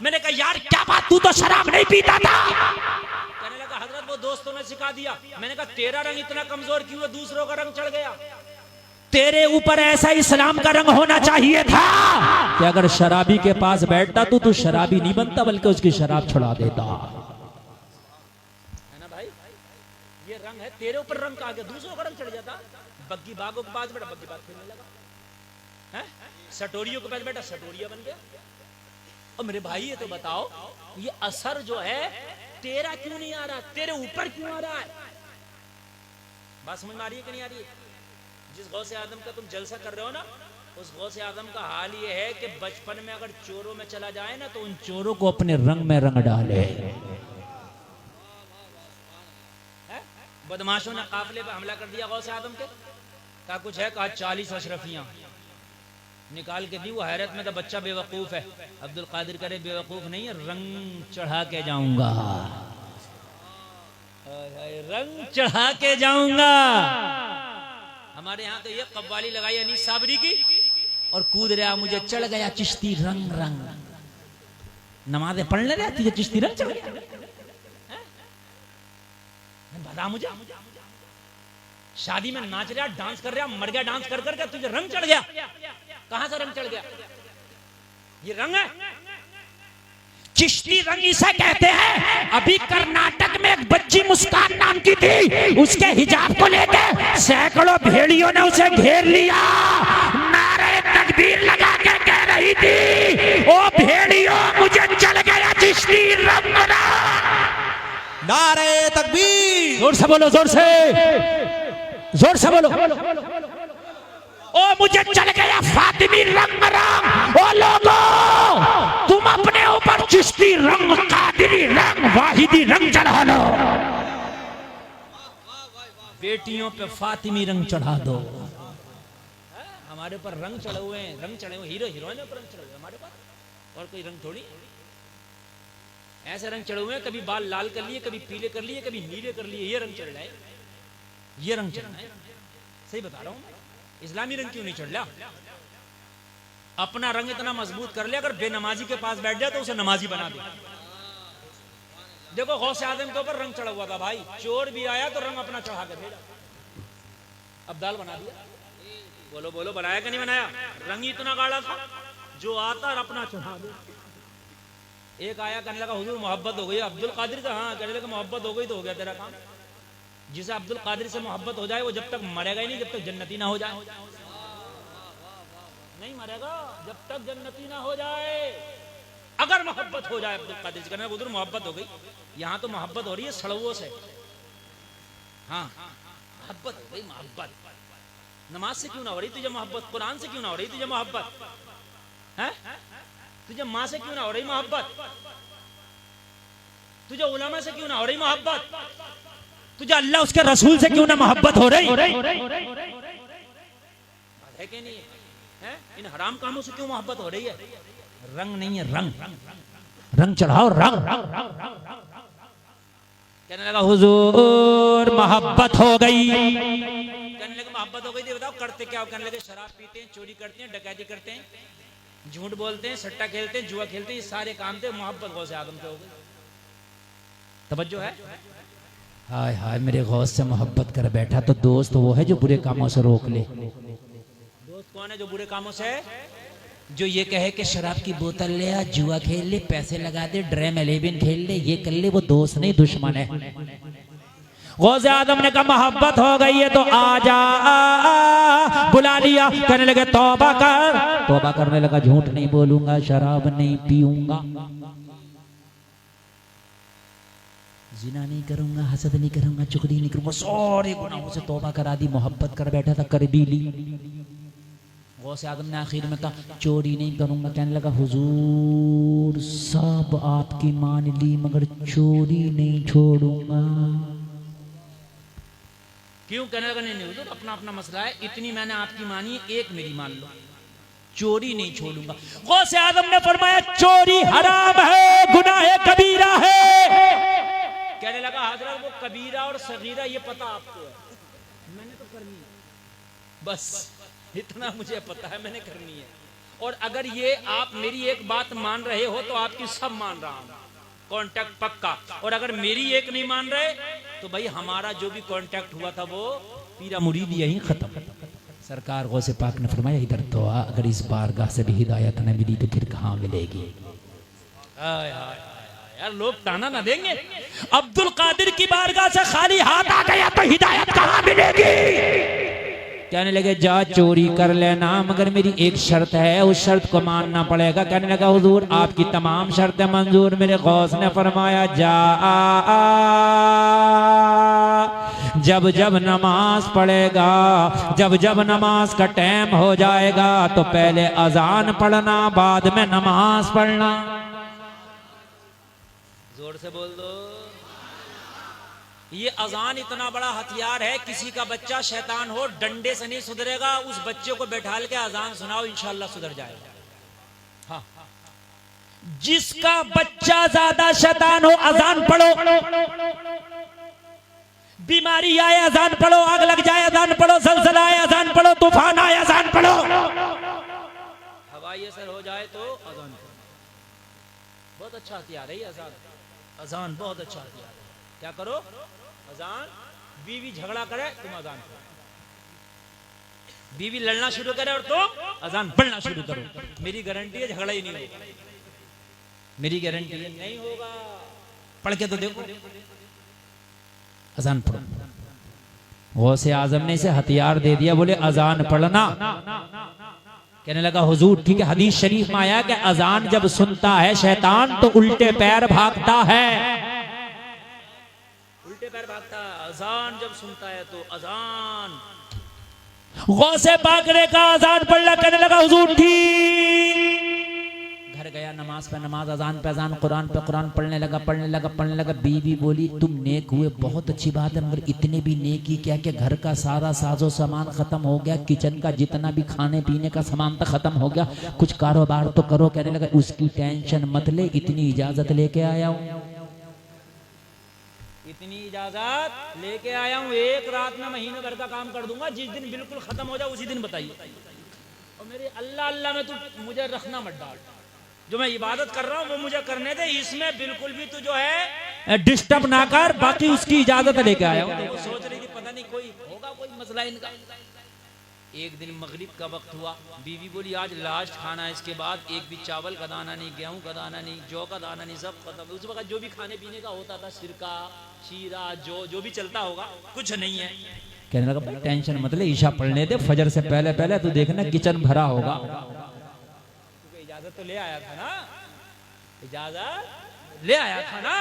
मैंने कहा यार क्या बात, तू तो शराब नहीं पीता था। कहने लगा हजरत वो दोस्तों ने सिखा दिया। मैंने कहा तेरा रंग इतना कमजोर क्यों है, दूसरों का रंग चढ़ गया। तेरे ऊपर ऐसा इस्लाम का रंग होना चाहिए था कि अगर शराबी के पास बैठता तो शराबी नहीं बनता बल्कि उसकी शराब छुड़ा देता। है ना भाई, ये रंग है, तेरे ऊपर रंग आ गया, दूसरों का रंग चढ़ जाता। बग्गी बागों के पास बैठा, बग्गी बाग खेलने लगा है, सटोरियों के पास बैठा, सटोरिया बन गया। और मेरे भाई ये तो बताओ, ये असर जो है तेरा क्यों नहीं आ रहा, तेरे ऊपर क्यों आ रहा है? बात समझ में आ रही है कि नहीं आ रही है? जिस गौसे आदम का तुम जलसा कर रहे हो ना, उस गौसे आदम का हाल ये है कि बचपन में अगर चोरों में चला जाए ना तो उन चोरों को अपने रंग में रंग डाले। बदमाशों ने काफिले पे हमला कर दिया गौसे आदम के, कहा कुछ है, कहा 40 अशरफियां निकाल के दी। वो हैरत में था, बच्चा बेवकूफ है। अब्दुल कादिर करे बेवकूफ नहीं है, रंग चढ़ा के जाऊंगा, रंग चढ़ा के जाऊंगा। हमारे यहाँ तो ये कव्वाली लगाई अनीस साबरी की, और कूद रहा मुझे चढ़ गया चिश्ती रंग रंग। नमाजें पढ़ने रहती है, चिश्ती रंग चढ़ गया, बता मुझे। शादी में नाच रहा, डांस कर रहा, मर गया डांस कर करके, तुझे रंग चढ़ गया। कहां से रंग चढ़ गया? ये रंग है, चिश्ती रंग इसे कहते हैं। अभी कर्नाटक में एक बच्ची मुस्कान नाम की थी, उसके हिजाब को लेकर सैकड़ों भेड़ियों ने उसे घेर लिया। नारे तकबीर लगा के कह रही थी, ओ भेड़ियों मुझे चढ़ गया चिश्ती रंग। नारे तकबीर, जोर से बोलो, जोर से, जोर से बोलो। ओ मुझे चल गया फातिमी रंग रंग। ओ लोगों, तुम अपने ऊपर चिश्ती रंग, कादिरी रंग, वाहिदी रंग चढ़ा लो। बेटियों पे फातिमी रंग चढ़ा दो। हमारे पर रंग चढ़े हुए हैं, रंग चढ़े हुए, हीरो हीरोइन पर रंग चढ़े हुए हमारे पर, और कोई रंग थोड़ी। ऐसे रंग चढ़े हुए हैं, कभी बाल लाल कर लिए, कभी पीले कर लिए, कभी नीले कर लिए, ये रंग चढ़ रहा है, ये रंग चढ़ रहा है। सही बता रहा हूं, इस्लामी रंग क्यों नहीं चढ़ रहा? अपना रंग इतना मजबूत कर ले, अगर बेनमाजी के पास बैठ जाए तो उसे नमाजी बना दे। देखो गौसे आदम के ऊपर रंग चढ़ा हुआ था भाई, चोर भी आया तो रंग अपना चढ़ा कर भेजा, अब्दाल बना दिया। बोलो बोलो, बनाया कि नहीं बनाया? रंग ही इतना गाढ़ा था, जो आता और अपना चढ़ा दे। एक आया, कहने लगा हुजूर मोहब्बत हो गई। अब्दुल कादिर का, हाँ। कहने लगा मोहब्बत हो गई तो हो गया तेरा काम। जिसे अब्दुल कादिर से मोहब्बत हो जाए वो जब तक मरेगा ही नहीं, जब तक जन्नती ना हो जाए। नहीं मरेगा जब तक जन्नती ना हो जाए। अगर मोहब्बत हो जाए अब्दुल कादिर से, कहने लगा हुजूर मोहब्बत हो गई। यहाँ तो मोहब्बत हो रही है सड़ुओं से। हाँ, मोहब्बत हो गई, मोहब्बत। नमाज से क्यों ना हो रही तुझे मोहब्बत? कुरान से क्यों ना हो रही तुझे मोहब्बत? है तुझे माँ से क्यों ना हो रही मोहब्बत? तुझे उलमा से क्यों ना हो रही मोहब्बत? तुझे अल्लाह उसके रसूल से क्यों ना मोहब्बत हो रही है कि नहीं है? इन हराम कामों से क्यों मोहब्बत हो रही है? रंग नहीं है, रंग रंग चढ़ाओ, रंग। कहने लगा हुजूर मोहब्बत हो गई। कहने लगे मोहब्बत हो गई थी, बताओ करते क्या हो? कहने लगे शराब पीते हैं, चोरी करते हैं, डकैती करते हैं, झूठ बोलते हैं, सट्टा खेलते हैं, जुआ खेलते हैं, ये सारे काम थे। मोहब्बत गौसे आदम से हो गई। तवज्जो है? हाय हाय, मेरे गौस से मोहब्बत कर बैठा तो दोस्त वो है जो बुरे कामों से रोक ले। दोस्त कौन है जो बुरे कामों से? जो ये कहे कि शराब की बोतल ले आ, जुआ खेल ले, पैसे लगा दे, ड्रीम 11 खेल ले, ये कर ले, वो दोस्त नहीं दुश्मन है। गौसे आदम ने कहा मोहब्बत हो गई है तो आजा, बुला लिया। कहने लगे तौबा कर। तौबा करने लगा, झूठ नहीं बोलूंगा, शराब नहीं पीऊंगा, जिना नहीं करूंगा, हसद नहीं करूंगा, चुगली नहीं करूंगा, सारे गुनाहों से तौबा करा दी। मोहब्बत कर बैठा था, कर भी ली। गौसे आदम ने आखिर में कहा चोरी नहीं करूंगा। कहने लगा हुजूर सब आपकी मान ली मगर चोरी नहीं छोड़ूंगा। क्यों? कहने लगा नहीं हुजूर अपना अपना मसला है, इतनी मैंने आपकी मानी, एक मेरी मान लो, चोरी नहीं छोड़ूंगा। गौसे आदम ने फरमाया चोरी हराम है, गुनाह कबीरा है। कहने लगा हजरत वो कबीरा और सगीरा ये पता आपको है, मैंने तो करनी है, बस इतना मुझे पता है, मैंने करनी है। और अगर ये आप मेरी एक बात मान रहे हो तो आपकी सब मान रहा हूं, कॉन्टैक्ट पक्का। और अगर मेरी एक नहीं मान रहे तो भाई हमारा जो भी कॉन्टैक्ट हुआ था वो पीरा मुरीद यही खत्म। सरकार गौसे पाक ने फरमाया इधर तो आ, अगर इस बारगाह से भी हिदायत न मिली तो फिर कहाँ मिलेगी। यार लोग ताना ना देंगे, अब्दुल कादिर की बारगाह से खाली हाथ आ गया तो हिदायत कहाँ मिलेगी। कहने लगे जा चोरी कर लेना मगर मेरी एक शर्त है, उस शर्त को मानना पड़ेगा। कहने लगा हुजूर आपकी तमाम शर्तें मंजूर। मेरे गौस ने फरमाया जा जब जब नमाज पढ़ेगा, जब जब नमाज का टाइम हो जाएगा तो पहले अजान पढ़ना, बाद में नमाज पढ़ना। जोर से बोल दो। ये अजान इतना बड़ा हथियार है, किसी का बच्चा शैतान हो डंडे से नहीं सुधरेगा, उस बच्चे को बैठाल के अजान सुनाओ इंशाल्लाह सुधर जाएगा। हाँ, जिसका बच्चा ज्यादा शैतान हो अजान पढ़ो, बीमारी आए अजान पढ़ो, आग लग जाए अजान पढ़ो, जलजला आए अजान पढ़ो, तूफान आए अजान पढ़ो, हवाई असर हो जाए तो अजान पढ़ो। बहुत अच्छा हथियार है ये अजान, अजान बहुत अच्छा हथियार है। क्या करो अजान, बीवी झगड़ा करे तुम अजान पढ़ो, बीवी लड़ना शुरू करे और तुम अजान पढ़ना शुरू करो। मेरी गारंटी है झगड़ा ही नहीं होगा, मेरी गारंटी है नहीं होगा। पढ़ के तो देखो, अजान पढ़ो। गौसे आजम ने इसे हथियार दे दिया, बोले अजान पढ़ना। कहने लगा हुजूर ठीक है, हदीस शरीफ में आया कि अजान जब सुनता है शैतान तो उल्टे पैर भागता है, उल्टे पैर भागता है। अजान जब सुनता है तो अजान, गौसे पाक ने कहा अजान पढ़ना। कहने लगा हुजूर ठीक। घर गया, नमाज पे नमाज, अजान पे अजान, कुरान पे कुरान पढ़ने लगा। बीवी बोली तुम नेक हुए, बहुत अच्छी बात है, मगर इतने भी नेकी क्या कि घर का सारा साजो सामान खत्म हो गया, किचन का जितना भी खाने पीने का सामान तो खत्म हो गया, कुछ कारोबार तो करो। कहने लगा उसकी टेंशन मत ले, इतनी इजाजत लेके आया हूँ, इतनी इजाजत लेके आया हूँ, एक रात में महीने भर का काम कर दूंगा, जिस दिन बिल्कुल खत्म हो जाए उसी दिन बताइए। और मेरे अल्लाह अल्लाह में तू मुझे रखना मत डाल, जो मैं इबादत कर रहा हूँ वो मुझे करने दे, इसमें बिल्कुल भी तू जो है डिस्टर्ब ना कर, बाकी उसकी इजाजत लेके आया हूँ। वो सोच रही थी पता नहीं कोई होगा कोई मसला इनका। एक दिन मगरिब का वक्त हुआ, बीवी बोली आज लास्ट खाना है, इसके बाद एक भी चावल का दाना नहीं, गेहूं का दाना नहीं, जौ का दाना नहीं, सब खत्म। उस वक्त जो भी खाने पीने का होता था, सिरका शीरा जो भी चलता होगा, कुछ नहीं है। कहने लगा टेंशन मत ले, ईशा पढ़ने दे, फजर से पहले पहले तू देखना किचन भरा होगा। इजाजत तो ले आया था ना, इजाजत ले आया था ना।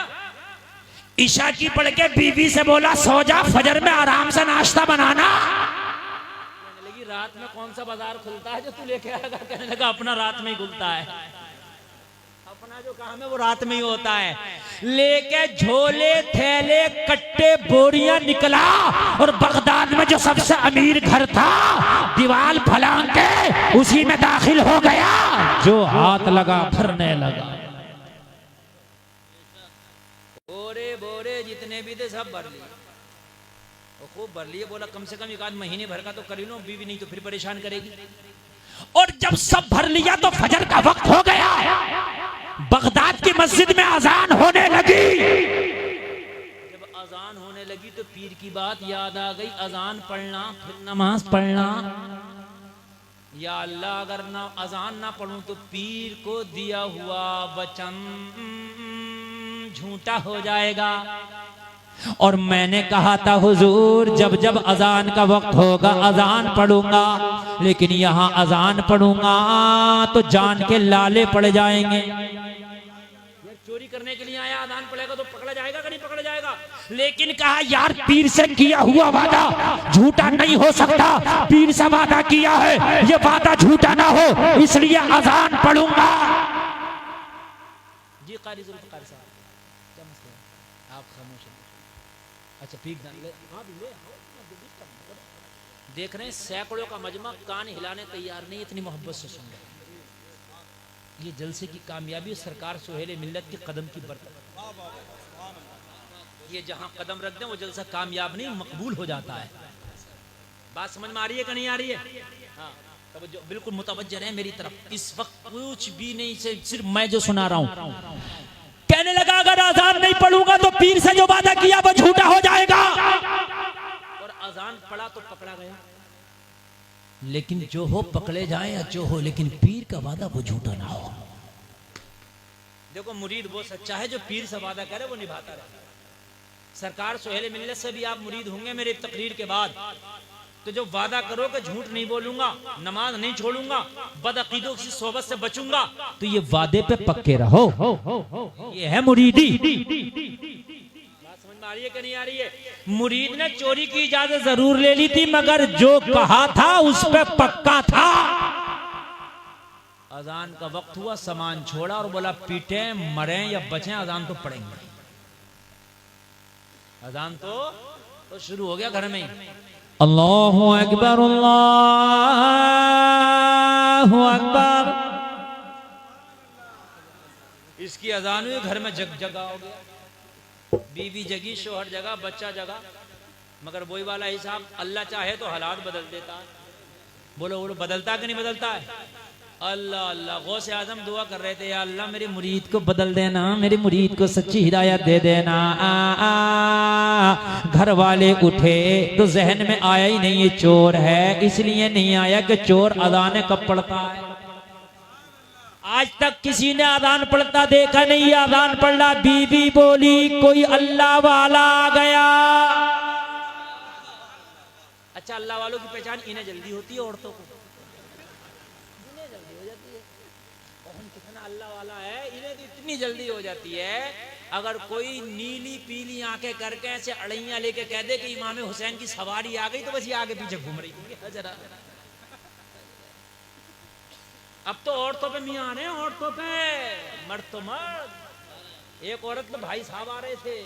ईशा की पढ़ के बीवी से बोला सो जा, फजर में आराम से नाश्ता बनाना। कहने लगी रात में कौन सा बाजार खुलता है जो तू लेके आएगा। कहने लगा अपना रात में ही खुलता है, अपना जो काम है वो रात में ही होता है। लेके झोले थैले कट्टे बोरियां निकला और बगदाद में जो सबसे अमीर घर था दीवार फलांग के उसी में दाखिल हो गया, जो हाथ लगा भरने लगा। बोरे बोरे जितने भी थे सब भर लिए, खूब भर लिए। बोला कम से कम एक आध महीने भर का तो कर ही लो, बीवी नहीं तो फिर परेशान करेगी। और जब सब भर लिया तो फजर का वक्त हो गया, बगदाद की मस्जिद में अजान होने लगी। जब अजान होने लगी तो पीर की बात याद आ गई, अजान पढ़ना फिर नमाज पढ़ना। या अल्लाह अगर ना अजान ना पढ़ूं तो पीर को दिया हुआ वचन झूठा हो जाएगा। और मैंने कहा था हुजूर जब जब अजान का वक्त होगा अजान पढ़ूंगा, लेकिन यहाँ अजान पढ़ूंगा तो जान के लाले पड़ जाएंगे। चोरी करने के लिए आया, अजान पढ़ेगा तो पकड़ा जाएगा कि नहीं पकड़ा जाएगा। लेकिन कहा यार पीर से किया हुआ वादा झूठा नहीं हो सकता, पीर से वादा किया है ये वादा झूठा ना हो, इसलिए अजान पढ़ूंगा। जी कारी जुल्फ़िकार साहब क्या मसला है, आप खामोश हैं। अच्छा ठीक ले, हाँ भी ले, देख रहे हैं सैकड़ों का मजमा कान हिलाने तैयार नहीं, इतनी मोहब्बत से सुन रहे। ये जलसे की कामयाबी सरकार सुहेल मिल्लत के कदम की बरकत। ये जहां कदम रख दें वो जलसा कामयाब नहीं मकबूल हो जाता है। बात समझ में आ रही है कि नहीं आ रही है? हाँ तवज्जो, बिल्कुल मुतवज्जह रहे मेरी तरफ। इस वक्त कुछ भी नहीं, से सिर्फ मैं जो सुना रहा हूं। कहने लगा अगर अजान नहीं पढ़ूंगा तो पीर से जो वादा किया वो झूठा हो जाएगा। और अजान पढ़ा तो पकड़ा गया। लेकिन जो हो पकड़े जाए या जो हो, लेकिन पीर का वादा वो झूठा ना हो। देखो मुरीद वो सच्चा है जो पीर से वादा करे वो निभाता रहे। सरकार सुहेल मिल्लत से भी आप मुरीद होंगे मेरे तकरीर के बाद, तो जो वादा करो कि झूठ नहीं बोलूंगा, नमाज नहीं छोड़ूंगा, बदअकीदों की सोबत से बचूंगा, तो ये वादे पे पक्के रहो। ये है मुरीदी। बात समझ में आ रही है कि नहीं आ रही है? मुरीद ने चोरी की इजाजत जरूर ले ली थी, मगर जो कहा था उस पे पक्का था। अजान का वक्त हुआ, सामान छोड़ा और बोला पीटे मरे या बचें, अजान तो पढ़ेंगे। अजान तो शुरू हो गया घर में ही। अल्लाहु अकबर, अल्लाहु अकबर। इसकी अजान हुई, घर में जगा हो गया। बीवी जगी, शोहर जगा, बच्चा जगा। मगर वही वाला हिसाब, अल्लाह चाहे तो हालात बदल देता है। बोलो बोलो, बदलता कि नहीं बदलता है? अल्लाह अल्लाह। गौसे आजम दुआ कर रहे थे, या अल्लाह मेरी मुरीद को बदल देना, मेरी मुरीद को सच्ची हिदायत दे देना। घर वाले उठे तो जहन में आया ही नहीं ये चोर है, इसलिए नहीं आया कि चोर अजान कब पढ़ता है। आज तक किसी ने अजान पढ़ता देखा नहीं, अजान पढ़ा, बीवी बोली कोई अल्लाह वाला आ गया। अच्छा, अल्लाह वालों की पहचान इन्हें जल्दी होती है, औरतों को कितना अल्लाह वाला है, इन्हें तो इतनी जल्दी हो जाती है। अगर कोई नीली पीली आंखें करके ऐसे अड़ैयां लेके कह दे कि इमाम हुसैन की सवारी आ गई, तो बस ये आगे पीछे घूम रही है जरा। अब तो औरतों पे मियां आ रहे हैं, औरतों पे, मर्द तो मर्द। एक औरत में भाई साहब आ रहे थे,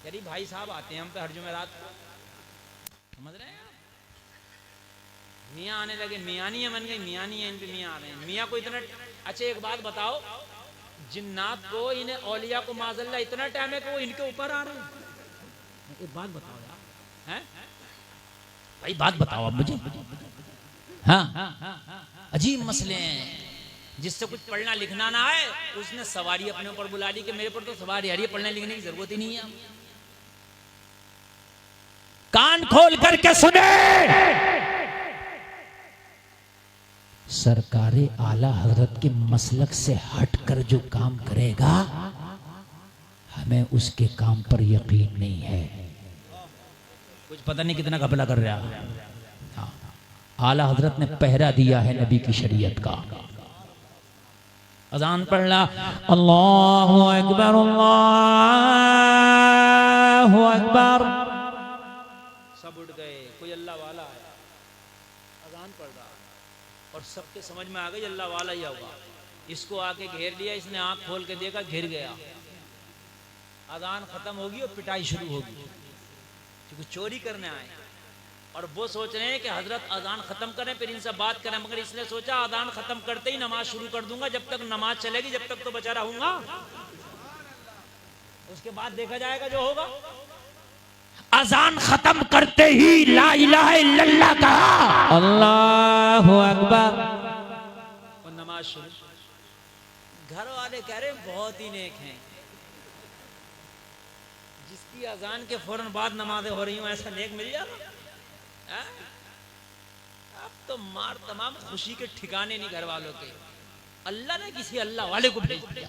यानी भाई साहब आते हैं हम पे हर जुमेरात को, समझ रहे हैं? मियाँ आने लगे, मियानियाँ बन गई, मियानियाँ इन पे मियाँ आ रहे हैं। मियाँ को इतना, अच्छा एक बात बताओ, जिन्नात को, इन्हें औलिया को माज़अल्लाह इतना टाइम है कि वो इनके ऊपर आ रहे हैं। एक बात बताओ यार, हैं भाई, बात बताओ अब मुझे। हाँ, अजीब मसले हैं। जिससे कुछ पढ़ना लिखना ना आए, उसने सवारी अपने ऊपर बुला ली कि मेरे पर तो सवारी आ रही है, पढ़ने लिखने की जरूरत ही नहीं है। कान खोल करके सुने, सरकारे आला हजरत के मसलक से हटकर जो काम करेगा, हमें उसके काम पर यकीन नहीं है। कुछ पता नहीं कितना घपला कर रहा है। हाँ, आला हजरत ने पहरा दिया है नबी की शरीयत का। अजान पढ़ ला, अल्लाहु अकबर, अल्लाहु अकबर। सब उठ गए, कोई अल्लाह वाला है, अजान पढ़ रहा और सबके समझ में आ गई अल्लाह वाला ही होगा। इसको आके घेर लिया, इसने आंख खोल के देखा, घिर गया। अजान खत्म होगी और पिटाई शुरू होगी, क्योंकि चोरी करने आए। और वो सोच रहे हैं कि हजरत अजान खत्म करें फिर इनसे बात करें, मगर इसने सोचा अजान खत्म करते ही नमाज शुरू कर दूंगा, जब तक नमाज चलेगी जब तक तो बचा रहूंगा, उसके बाद देखा जाएगा जो होगा। अजान खत्म करते ही ला इलाहा इल्लल्लाह कहा, अल्लाहु अकबर, और नमाज शुरू। घर वाले कह रहे बहुत ही नेक हैं, जिसकी अजान के फौरन बाद नमाजें हो रही हूं, ऐसा नेक मिल जाएगा? अब तो मार तमाम खुशी के ठिकाने नहीं घर वालों के। अल्लाह ने किसी अल्लाह वाले को भेज दिया।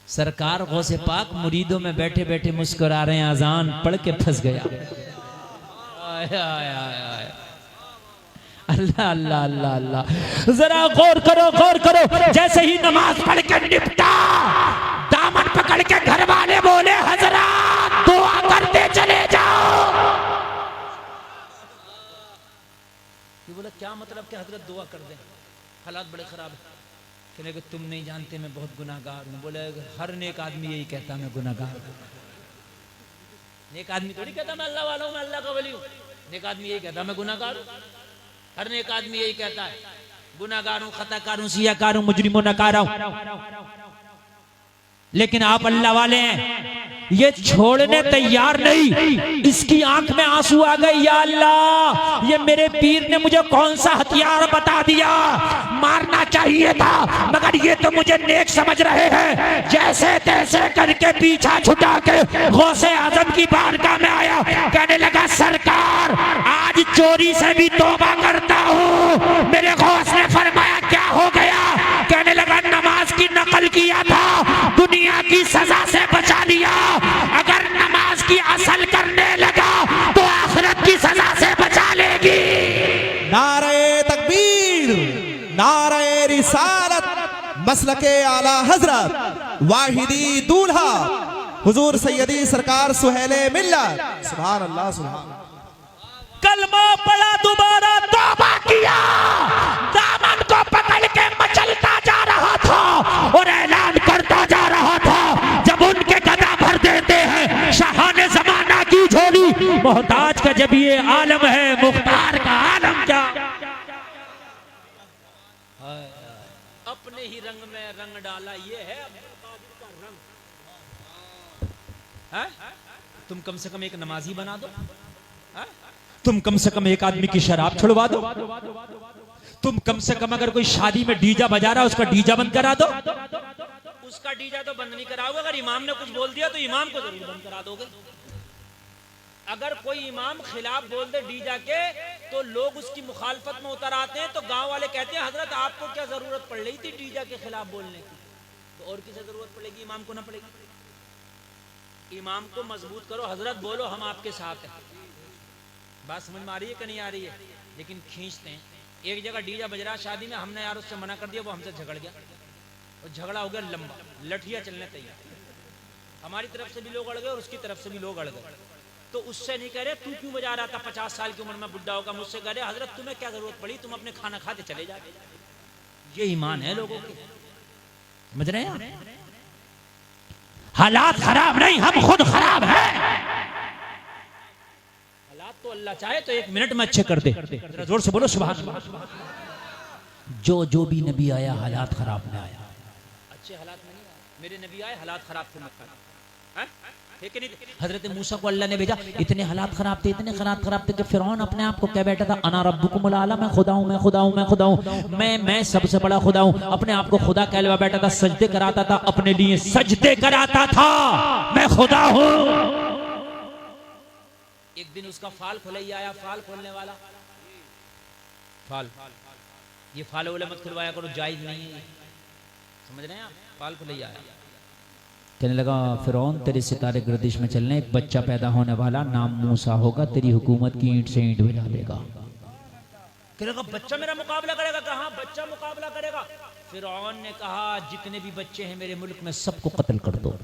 सरकार गौसे पाक मुरीदों में बैठे बैठे मुस्कुरा रहे हैं, अजान पढ़ के फंस गया। अल्लाह अल्लाह अल्लाह अल्लाह। जरा गौर करो, गौर करो। जैसे ही नमाज पढ़ के निपटा, दामन पकड़ के घर वाले बोले, हजरत दुआ करते चले जाओ। ये बोला क्या मतलब कि हजरत दुआ कर दें, हालात बड़े खराब है। कहने कि तुम नहीं जानते मैं बहुत गुनाहगार हूँ। बोले हर नेक आदमी यही कहता मैं गुनाहगार हूँ। नेक आदमी थोड़ी कहता मैं अल्लाह वाला हूँ, मैं अल्लाह का वली हूँ। नेक आदमी यही कहता मैं गुनाहगार हूँ। हर नेक आदमी यही कहता है गुनाहगार हूँ, खताकार हूँ, सियाकार हूँ, मुजरिमों नकारा हूँ। लेकिन आप अल्लाह वाले हैं, ये छोड़ने तैयार नहीं। इसकी आंख में आंसू आ गए, या अल्लाह ये मेरे पीर ने मुझे कौन सा हथियार बता दिया, मारना चाहिए था मगर ये तो मुझे नेक समझ रहे हैं। जैसे तैसे करके पीछा छुटा के गौसे आजम की बारगाह में आया, कहने लगा सरकार आज चोरी से भी तौबा करता हूँ। मेरे गौस ने फरमाया क्या हो गया, कहने लगा नमाज की नकल किया था, दुनिया की सजा से बचा लिया, अगर नमाज की असल करने लगा तो आखिरत की सजा से बचा लेगी। नारे तकबीर, नारे रिसालत, मसलके आला हजरत, वाहिदी दूल्हा हुजूर सैयदी सरकार सुहेले मिल्लत। सुभान अल्लाह, सुभान। कलमा पढ़ा, दोबारा तौबा किया, दामन को पकड़ के मचलता जा रहा था और ऐलान करता जा रहा था। जब उनके गदा भर देते हैं शाहाने जमाना की झोली, मोहताज का जब ये आलम है, मुख्तार का आलम क्या। अपने ही रंग में रंग डाला, ये है का रंग। है? तुम कम से कम एक नमाजी बना दो, है? तुम कम से कम एक आदमी की शराब छुड़वा दो, तुम कम से कम अगर कोई शादी में डीजा बजा रहा है उसका डीजा बंद करा दो। उसका डीजा तो बंद नहीं कराओगे, अगर इमाम ने कुछ बोल दिया तो इमाम को जरूर बंद करा दोगे। अगर कोई इमाम खिलाफ बोल दे डीजा के तो लोग उसकी मुखालफत में उतर आते हैं, तो गांव वाले कहते हैं हजरत आपको क्या जरूरत पड़ रही थी डीजा के खिलाफ बोलने की, तो और किसे जरूरत पड़ेगी, इमाम को ना पड़ेगी। इमाम को मजबूत करो, हजरत बोलो हम आपके साथ हैं। बात समझ में आ रही है कि नहीं आ रही है? लेकिन खींचते हैं। एक जगह डीजा बज रहा शादी में, हमने यार उससे मना कर दिया, वो हमसे झगड़ गया और झगड़ा हो गया लंबा, लठिया चलने तैयार। हमारी तरफ से भी लोग अड़ गए और उसकी तरफ से भी लोग अड़ गए। तो उससे नहीं कह रहे तू क्यों बजा रहा था 50 साल की उम्र में बुढ़ा होगा, मुझसे कह रहे हजरत तुम्हें क्या जरूरत पड़ी, तुम अपने खाना खाते चले जाते। ये ईमान है लोगों के, समझ रहे हैं? हालात खराब नहीं, हम खुद खराब हैं। तो अल्लाह चाहे तो 1 मिनट में अच्छे कर दे। जरा जोर से बोलो सुभान अल्लाह। जो भी नबी आया हालात खराब में आया, अच्छे हालात में नहीं आया। मेरे नबी आए हालात खराब थे मक्का में, है कि नहीं? हजरत मूसा को अल्लाह ने भेजा, इतने हालात खराब थे, इतने खराब थे कि फिरौन अपने आप को कह बैठा था अना रब्बुकुमुल आला, मैं खुदा हूं, मैं खुदा हूं, मैं खुदा हूं, मैं सबसे बड़ा खुदा हूं। अपने आप को खुदा कहलवा बैठा था, सजदे कराता था, अपने लिए सजदे कराता था, मैं खुदा हूं। एक दिन उसका फाल खुलई आया, फाल खोलने वाला, फाल, ये फाल वाले मत खुलवाया करो, जायज नहीं है, समझ रहे हैं आप? फाल खुलई आया, कहने लगा फिरौन तेरे सितारे गर्दिश में चलने, एक बच्चा पैदा होने वाला, नाम मूसा होगा, तेरी हुकूमत की ईंट से ईंट बजा देगा। कहने लगा बच्चा मेरा मुकाबला करेगा? कहा बच्चा मुकाबला करेगा? फिरौन ने कहा जितने भी बच्चे हैं मेरे मुल्क में सबको कत्ल कर दो।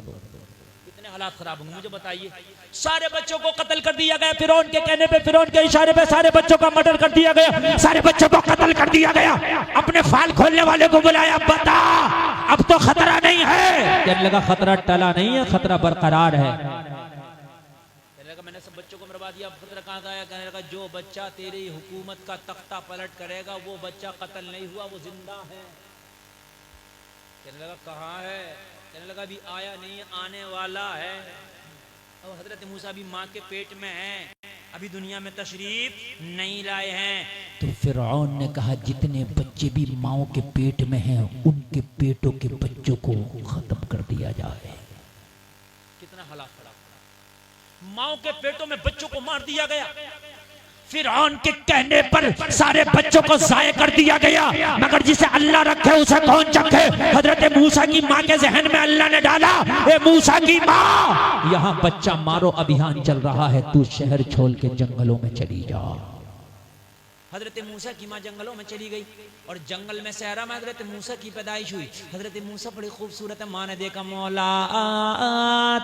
हालात खराब होंगे, मुझे बताइए। सारे बच्चों को कत्ल कर दिया गया फिरौन के कहने पे, फिरौन के इशारे पे सारे बच्चों का मर्डर कर दिया गया, सारे बच्चों को कत्ल कर दिया गया। अपने फाल खोलने वाले को बुलाया, बता अब तो खतरा नहीं है। कहने लगा खतरा टला नहीं है, खतरा बरकरार है। कहने लगा मैंने सब बच्चों को मरवा दिया, खतरा कहां से आया? कहने लगा जो बच्चा तेरी हुकूमत का तख्ता पलट करेगा वो बच्चा कत्ल नहीं हुआ, वो जिंदा है। कहने लगा कहाँ है? कहने लगा अभी आया नहीं, आने वाला है। और हजरत मूसा भी माँ के पेट में है, अभी दुनिया में तशरीफ नहीं लाए हैं। तो फिरौन ने कहा जितने बच्चे भी माओ के पेट में हैं उनके पेटों के बच्चों को खत्म कर दिया जाए। कितना हालात खराब, माओ के पेटों में बच्चों को मार दिया गया। फिरौन के कहने पर सारे बच्चों को जाया कर दिया गया, मगर जिसे अल्लाह रखे उसे कौन चखे। हजरत मूसा की माँ के जहन में अल्लाह ने डाला, ए मूसा की माँ यहाँ बच्चा मारो अभियान चल रहा है, तू शहर छोड़ के जंगलों में चली जा। हजरत मूसा की माँ जंगलों में चली गई और जंगल में सहरा में हजरत मूसा की पैदाइश हुई। हजरत मूसा बड़ी खूबसूरत है, माँ ने देखा मौला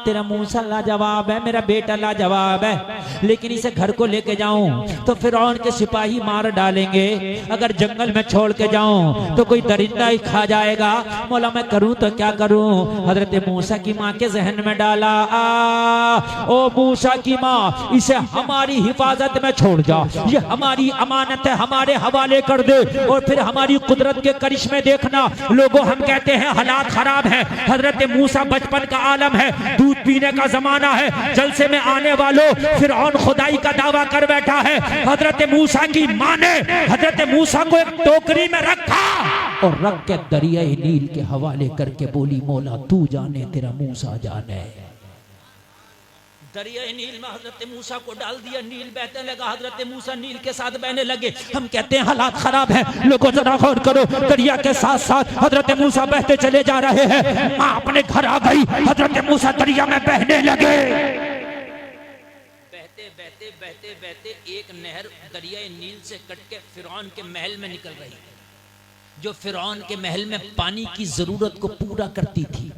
तेरा मूसा लाजवाब है, मेरा बेटा लाजवाब है, लेकिन इसे घर को लेके जाऊं तो फिरौन के सिपाही मार डालेंगे, अगर जंगल में छोड़ के जाऊं तो कोई दरिंदा ही खा जाएगा, मौला मैं करूं तो क्या करूं। हजरत मूसा की माँ के जहन में डाला, ओ मूसा की माँ इसे हमारी हिफाजत में छोड़ जा, ये हमारी अमानत अमानत है हमारे हवाले कर दे। और फिर हमारी कुदरत के करिश्मे देखना लोगों, हम कहते हैं हालात खराब है। हजरत मूसा बचपन का आलम है, दूध पीने का जमाना है, जलसे में आने वालों फिरौन खुदाई का दावा कर बैठा है। हजरत मूसा की मां ने हजरत मूसा को एक टोकरी में रखा और रख के दरियाए नील के हवाले करके बोली, मौला तू जाने तेरा मूसा जाने। दरियाए नील में हजरत मूसा को डाल दिया, नील बहने लगा, हजरत मूसा नील के साथ बहने लगे। हम कहते हैं हालात खराब है, लोगों जरा गौर करो, दरिया के साथ साथ हजरत मूसा बहते चले जा रहे हैं। माँ अपने घर आ गई, हजरत मूसा दरिया में बहने लगे। बहते बहते बहते बहते एक नहर दरियाए नील से कट के फिरौन के महल में निकल रही, जो फिरौन के महल में पानी की जरूरत को पूरा करती थी।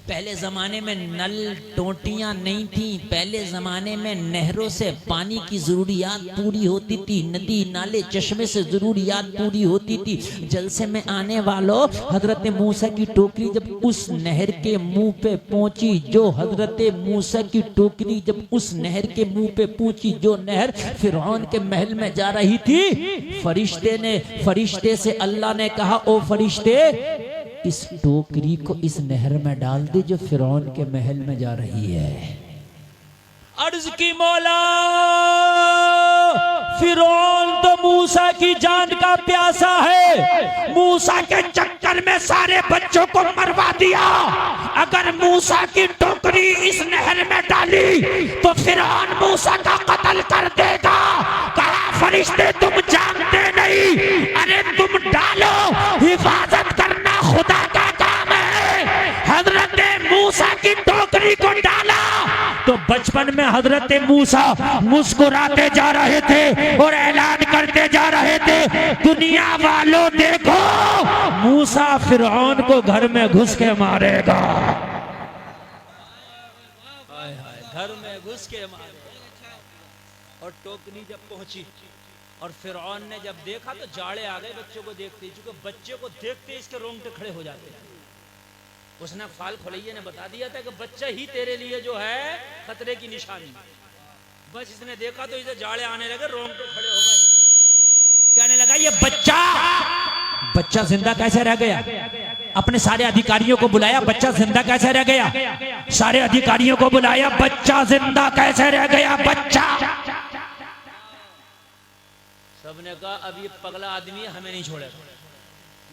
पहले जमाने में नल टोटियां नहीं थी, पहले जमाने में नहरों से पानी की जरूरियात पूरी होती थी, नदी नाले चश्मे से जरूरियात पूरी होती थी। जलसे में आने वालों, हजरत मूसा की टोकरी जब उस नहर के मुंह पे पहुंची, जो हजरत मूसा की टोकरी जब उस नहर के मुंह पे पहुंची, जो नहर फिरौन के महल में जा रही थी, फरिश्ते से अल्लाह ने कहा, ओ फरिश्ते इस टोकरी को इस नहर में डाल दे जो फिरौन के महल में जा रही है। अर्ज की मौला, फिरौन तो मूसा की जान का प्यासा है, मूसा के चक्कर में सारे बच्चों को मरवा दिया। अगर मूसा की टोकरी इस नहर में डाली तो फिरौन मूसा का कत्ल कर देगा। कहा फरिश्ते तुम जानते नहीं, अरे तुम डालो, हिफाजत करना खुदा का काम है। हजरत मूसा की टोकरी को डाला तो बचपन में हजरत मूसा मुस्कुराते जा रहे थे और ऐलान करते जा रहे थे, दुनिया वालों देखो मूसा फिरौन को घर में घुस के मारेगा। घर में घुस के मारेगा। और टोकरी जब पहुंची और फिरौन ने जब देखा तो जाड़े आ गए बच्चों को देखते, क्योंकि बच्चे को देखते इसके रोंगटे खड़े हो जाते हैं। उसने फाल खोलैया ने बता दिया था कि बच्चा ही तेरे लिए जो है खतरे की निशानी। बस इसने देखा तो इसे जाड़े आने लगे, रोंगटे खड़े हो गए। कहने लगा ये बच्चा जिंदा कैसे रह गया? अपने सारे अधिकारियों को बुलाया, बच्चा जिंदा कैसे रह गया? सारे अधिकारियों को बुलाया, बच्चा जिंदा कैसे रह गया? बच्चा। सबने कहा अब ये पगला आदमी हमें नहीं छोड़ेगा,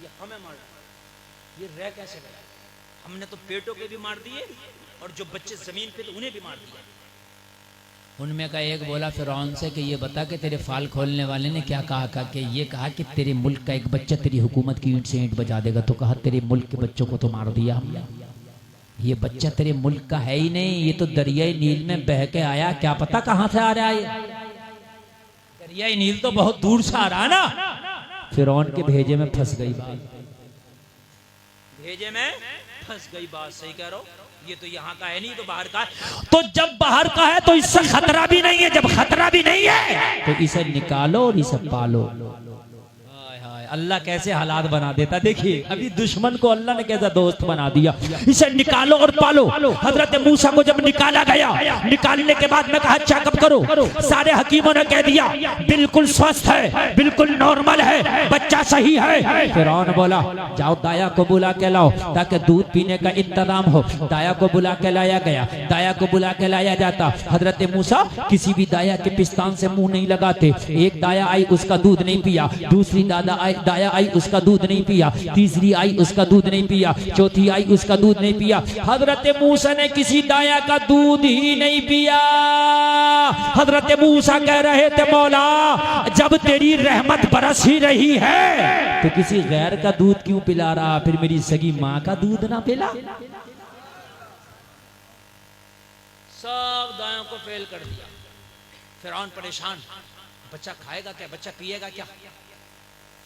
ये हमें मार, ये रह कैसे गया? हमने तो पेटों के भी मार दिए और जो बच्चे जमीन पे थे उन्हें भी मार दिया। उनमें का एक बोला फिरौन से कि ये बता कि तेरे फाल खोलने वाले ने क्या कहा कि ये कहा कि तेरे मुल्क का एक बच्चा तेरी हुकूमत की ईंट से ईंट बजा देगा। तो कहा तेरे मुल्क के बच्चों को तो मार दिया हमने, ये बच्चा तेरे मुल्क का है ही नहीं, ये तो दरियाई नील में बह के आया, क्या पता कहाँ से आ रहा है। दरियाई नील तो बहुत दूर से आ रहा ना। फिरौन के भेजे में फंस गई बात, भेजे में फंस गई बात। सही कह रहा हूं, ये तो यहाँ का है नहीं तो बाहर का है। तो जब बाहर का है तो इससे खतरा भी नहीं है, जब खतरा भी नहीं है तो इसे निकालो और इसे पालो। अल्लाह कैसे हालात बना देता, देखिए अभी दुश्मन को अल्लाह ने कैसा दोस्त बना दिया। इसे निकालो और पालो। हजरत मूसा को जब निकाला गया, निकालने के बाद में कहा चेकअप करो। सारे हकीमों ने कह दिया बिल्कुल स्वस्थ है, बिल्कुल नॉर्मल है, बच्चा सही है। फिरौन बोला जाओ दाया को बुला के लाओ ताकि दूध पीने का इंतजाम हो। दाया को बुला के लाया गया, दाया को बुला के लाया जाता। हजरत मूसा किसी भी दाया के पिस्तान से मुंह नहीं लगाते। एक दाया आई उसका दूध नहीं पिया, दूसरी दाया आई उसका दूध नहीं पिया, तीसरी आई उसका दूध नहीं पिया, चौथी आई उसका दूध नहीं पिया। हजरत मूसा ने किसी दाया का दूध ही नहीं पिया। हजरत मूसा कह रहे थे मौला जब तेरी रहमत बरस ही रही है तो किसी गैर का दूध क्यों पिला रहा, फिर मेरी सगी माँ का दूध ना पिला। सब दायों को फेल कर दिया। फिरौन परेशान, बच्चा खाएगा क्या, बच्चा पिएगा क्या।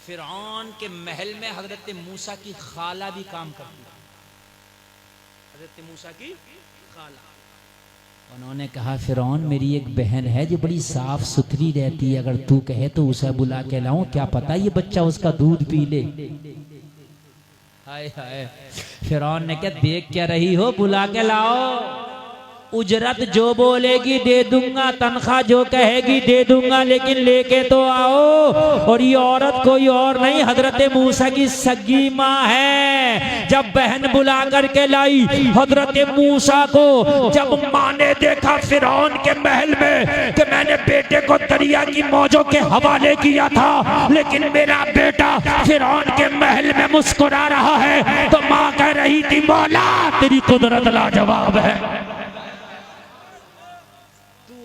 फिरौन के महल में हजरत मूसा की खाला भी काम करती है। हजरत मूसा की खाला, उन्होंने कहा फिरौन मेरी एक बहन है जो बड़ी साफ सुथरी रहती है, अगर तू कहे तो उसे बुला के लाऊं, क्या पता ये बच्चा उसका दूध पी ले। हाय हाय, फिरौन ने क्या देख क्या रही हो, बुला के लाओ। उजरत जो बोलेगी दे दूंगा, तनख्वाह जो कहेगी दे दूंगा, लेकिन लेके तो आओ। और ये औरत कोई और नहीं, हजरत मूसा की सगी माँ है। जब बहन बुला करके लाई हजरत मूसा को, जब माँ ने देखा फिरौन के महल में कि मैंने बेटे को दरिया की मौजों के हवाले किया था, लेकिन मेरा बेटा फिरौन के महल में मुस्कुरा रहा है, तो माँ कह रही थी मौला तेरी कुदरत लाजवाब है।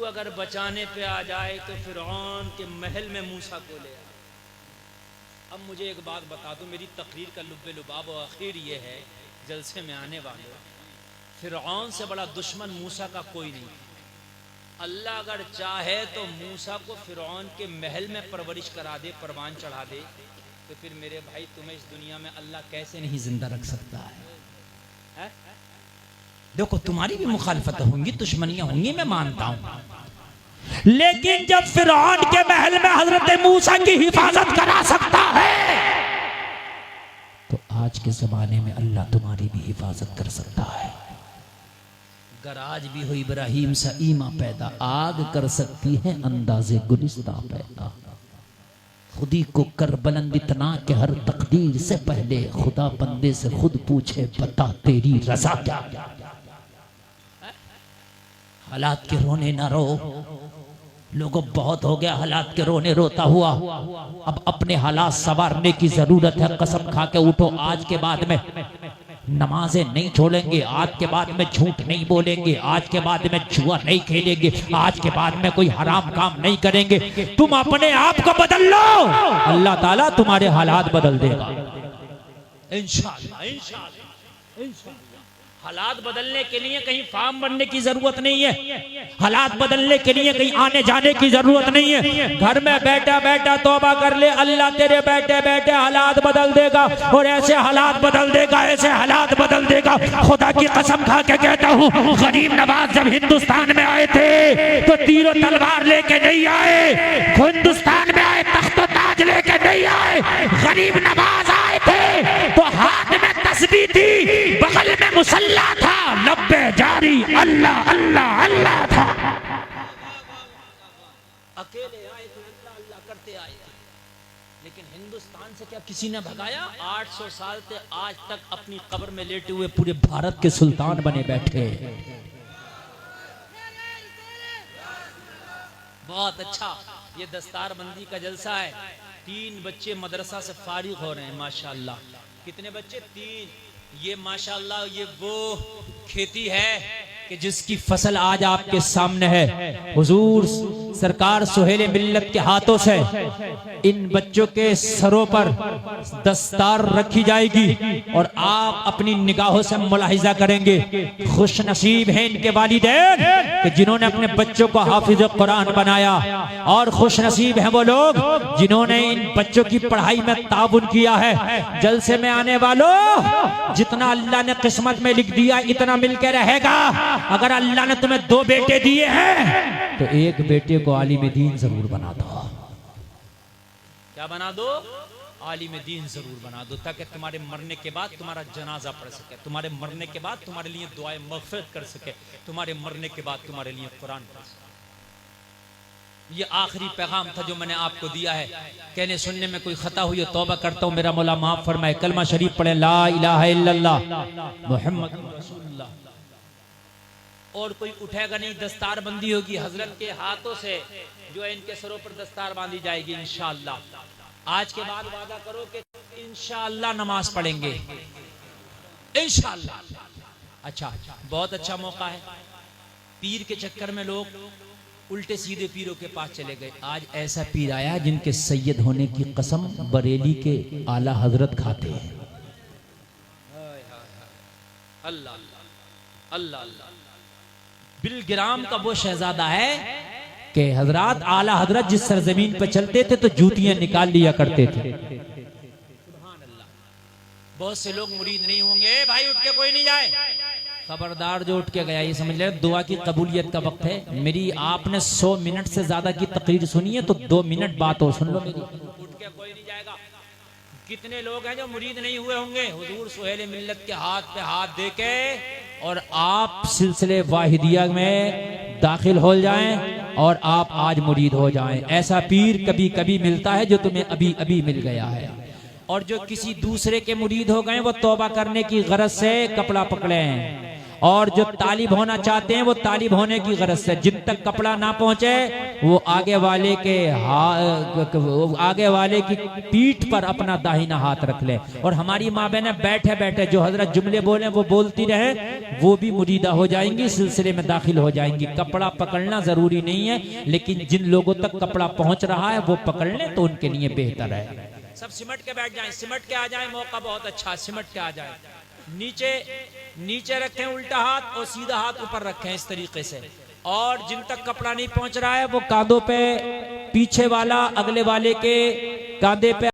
अगर बचाने पे आ जाए तो फिरौन के महल में मूसा को ले आ। अब मुझे एक बात बता दो, मेरी तकरीर का लुब्बे लुबाब और आखिर ये है, जलसे में आने वाले, फिरौन से बड़ा दुश्मन मूसा का कोई नहीं। अल्लाह अगर चाहे तो मूसा को फिरौन के महल में परवरिश करा दे, परवान चढ़ा दे, तो फिर मेरे भाई तुम्हें इस दुनिया में अल्लाह कैसे नहीं जिंदा रख सकता है? देखो तुम्हारी भी मुखालफत होंगी, दुश्मनियां होंगी, मैं मानता हूं, लेकिन जब फिरौन के महल में हजरत मूसा की हिफाजत करा सकता है, तो आज के जमाने में अल्लाह तुम्हारी भी हिफाजत कर सकता है। अगर आज भी हो इब्राहिम सा ईमा पैदा, आग कर सकती है अंदाजे गुलिस्ता पैदा। खुदी को कर बुलंद इतना कि हर तकदीर से पहले खुदा बंदे से खुद पूछे बता तेरी रजा क्या। हालात के रोने ना रो, लोगों बहुत हो गया हालात के रोने रोता हुआ, अब अपने हालात संवारने की जरूरत है। कसम खा के उठो, आज के बाद में नमाजें नहीं छोड़ेंगे, आज के बाद में झूठ नहीं बोलेंगे, आज के बाद में जुआ नहीं खेलेंगे, आज के बाद में कोई हराम काम नहीं करेंगे। तुम अपने आप को बदल लो, अल्लाह ताला तुम्हारे हालात बदल देगा इंशाअल्लाह इंशाअल्लाह इंशाअल्लाह। हालात बदलने के लिए कहीं फार्म बनने की जरूरत नहीं है, हालात बदलने के लिए कहीं आने जाने की जरूरत नहीं है। घर में बैठा बैठा तौबा कर ले, अल्लाह तेरे बैठे बैठे हालात बदल देगा, और ऐसे हालात बदल देगा, ऐसे हालात बदल देगा। खुदा की कसम खा के कहता हूँ, गरीब नवाज जब हिंदुस्तान में आए थे तो तीरों तलवार लेके नहीं आए, हिंदुस्तान में आए तख्त ताज लेके नहीं आए। गरीब नवाज आए थे तो हाथ में तस्बीह थी, बगल में मुसल्ला था, लब्बे जारी अल्लाह अल्लाह अल्लाह था। अकेले आए तो अल्लाह अल्लाह करते आए थे, लेकिन हिंदुस्तान से क्या किसी ने भगाया? 800 साल से आज तक अपनी कब्र में लेटे हुए पूरे भारत के सुल्तान बने बैठे। बहुत अच्छा, ये दस्तारबंदी का जलसा है। 3 बच्चे मदरसा से फारिग हो रहे हैं माशाअल्लाह। कितने बच्चे? 3। ये माशाअल्लाह ये वो खेती है कि जिसकी फसल आज आपके सामने है। हुजूर सरकार सुहेल मिल्लत के हाथों से इन बच्चों के सरों पर दस्तार रखी जाएगी और आप अपनी निगाहों से मुलाहिजा करेंगे। खुश नसीब हैं इनके वालिदैन कि जिन्होंने अपने बच्चों को हाफिज कुरान बनाया, और खुश नसीब हैं वो लोग जिन्होंने इन बच्चों की पढ़ाई में ताउन किया है। जलसे में आने वालों, जितना अल्लाह ने किस्मत में लिख दिया इतना मिलकर रहेगा। अगर अल्लाह ने तुम्हें 2 बेटे दिए हैं तो एक बेटे को आलिम दीन जरूर बना दो। क्या बना दो? आलिम दीन जरूर बना दो, ताकि तुम्हारे मरने के बाद तुम्हारा जनाजा पढ़ सके, तुम्हारे मरने के बाद तुम्हारे लिए दुआए मग़फ़िरत कर सके, तुम्हारे मरने के बाद तुम्हारे लिए कुरान पढ़ सके। ये आखिरी पैगाम था जो मैंने आपको दिया है। कहने सुनने में कोई खता हुई तो तौबा करता हूँ, मेरा मौला माफ फरमाए। कलमा शरीफ पढ़े, ला इलाहा इल्लल्लाह मुहम्मद रसूलुल्लाह। और कोई उठेगा नहीं, दस्तारबंदी होगी हजरत के हाथों से, जो है इनके सरों पर दस्तार बांधी जाएगी इंशाअल्लाह। आज के बाद वादा करो कि इंशाअल्लाह नमाज पढ़ेंगे इंशाअल्लाह। अच्छा, बहुत अच्छा मौका है। पीर के चक्कर में लोग उल्टे सीधे पीरों के पास चले गए। आज ऐसा पीर आया जिनके सैयद होने की कसम बरेली के आला हजरत खाते हैं। अल्लाह अल्लाह अल्लाह। बिलग्राम का वो शहजादा है कि हजरत आला हजरत जिस सरजमीन पर चलते थे तो जूतियां निकाल लिया करते थे। बहुत से लोग मुरीद नहीं होंगे, भाई उठ के कोई नहीं जाए, खबरदार जो उठ के गया ये समझ ले दुआ की कबूलियत का वक्त है। मेरी आपने 100 मिनट से ज्यादा की तकरीर सुनी है तो 2 मिनट बात हो सुन लो मेरी। उठ के कोई नहीं जाएगा। कितने लोग हैं जो मुरीद नहीं हुए होंगे? हुजूर सुहेल मिल्लत के हाथ पे हाथ दे के और आप सिलसिले वाहिदिया में दाखिल हो जाएं और आप आज मुरीद हो जाएं। ऐसा पीर कभी कभी मिलता है जो तुम्हें अभी अभी मिल गया है। और जो किसी दूसरे के मुरीद हो गए वो तौबा करने की गरज से कपड़ा पकड़े, और जो तालिब होना चाहते हैं वो तालिब होने की गरज से, जिन तक कपड़ा ना पहुंचे वो आगे वाले की पीठ पर अपना दाहिना हाथ रख ले। और हमारी माँ बहनें बैठे बैठे जो हजरत जुमले बोले वो बोलती रहे, वो भी मुरीदा हो जाएंगी, सिलसिले में दाखिल हो जाएंगी। कपड़ा पकड़ना जरूरी नहीं है, लेकिन जिन लोगों तक कपड़ा पहुंच रहा है वो पकड़ लें तो उनके लिए बेहतर है। सब सिमट के बैठ जाएं, सिमट के आ जाएं, मौका बहुत अच्छा, सिमट के आ जाएं। नीचे रखें उल्टा हाथ और सीधा हाथ ऊपर रखें इस तरीके से। और जिन तक कपड़ा नहीं पहुंच रहा है वो कांधों पे, पीछे वाला अगले वाले के कांधे पे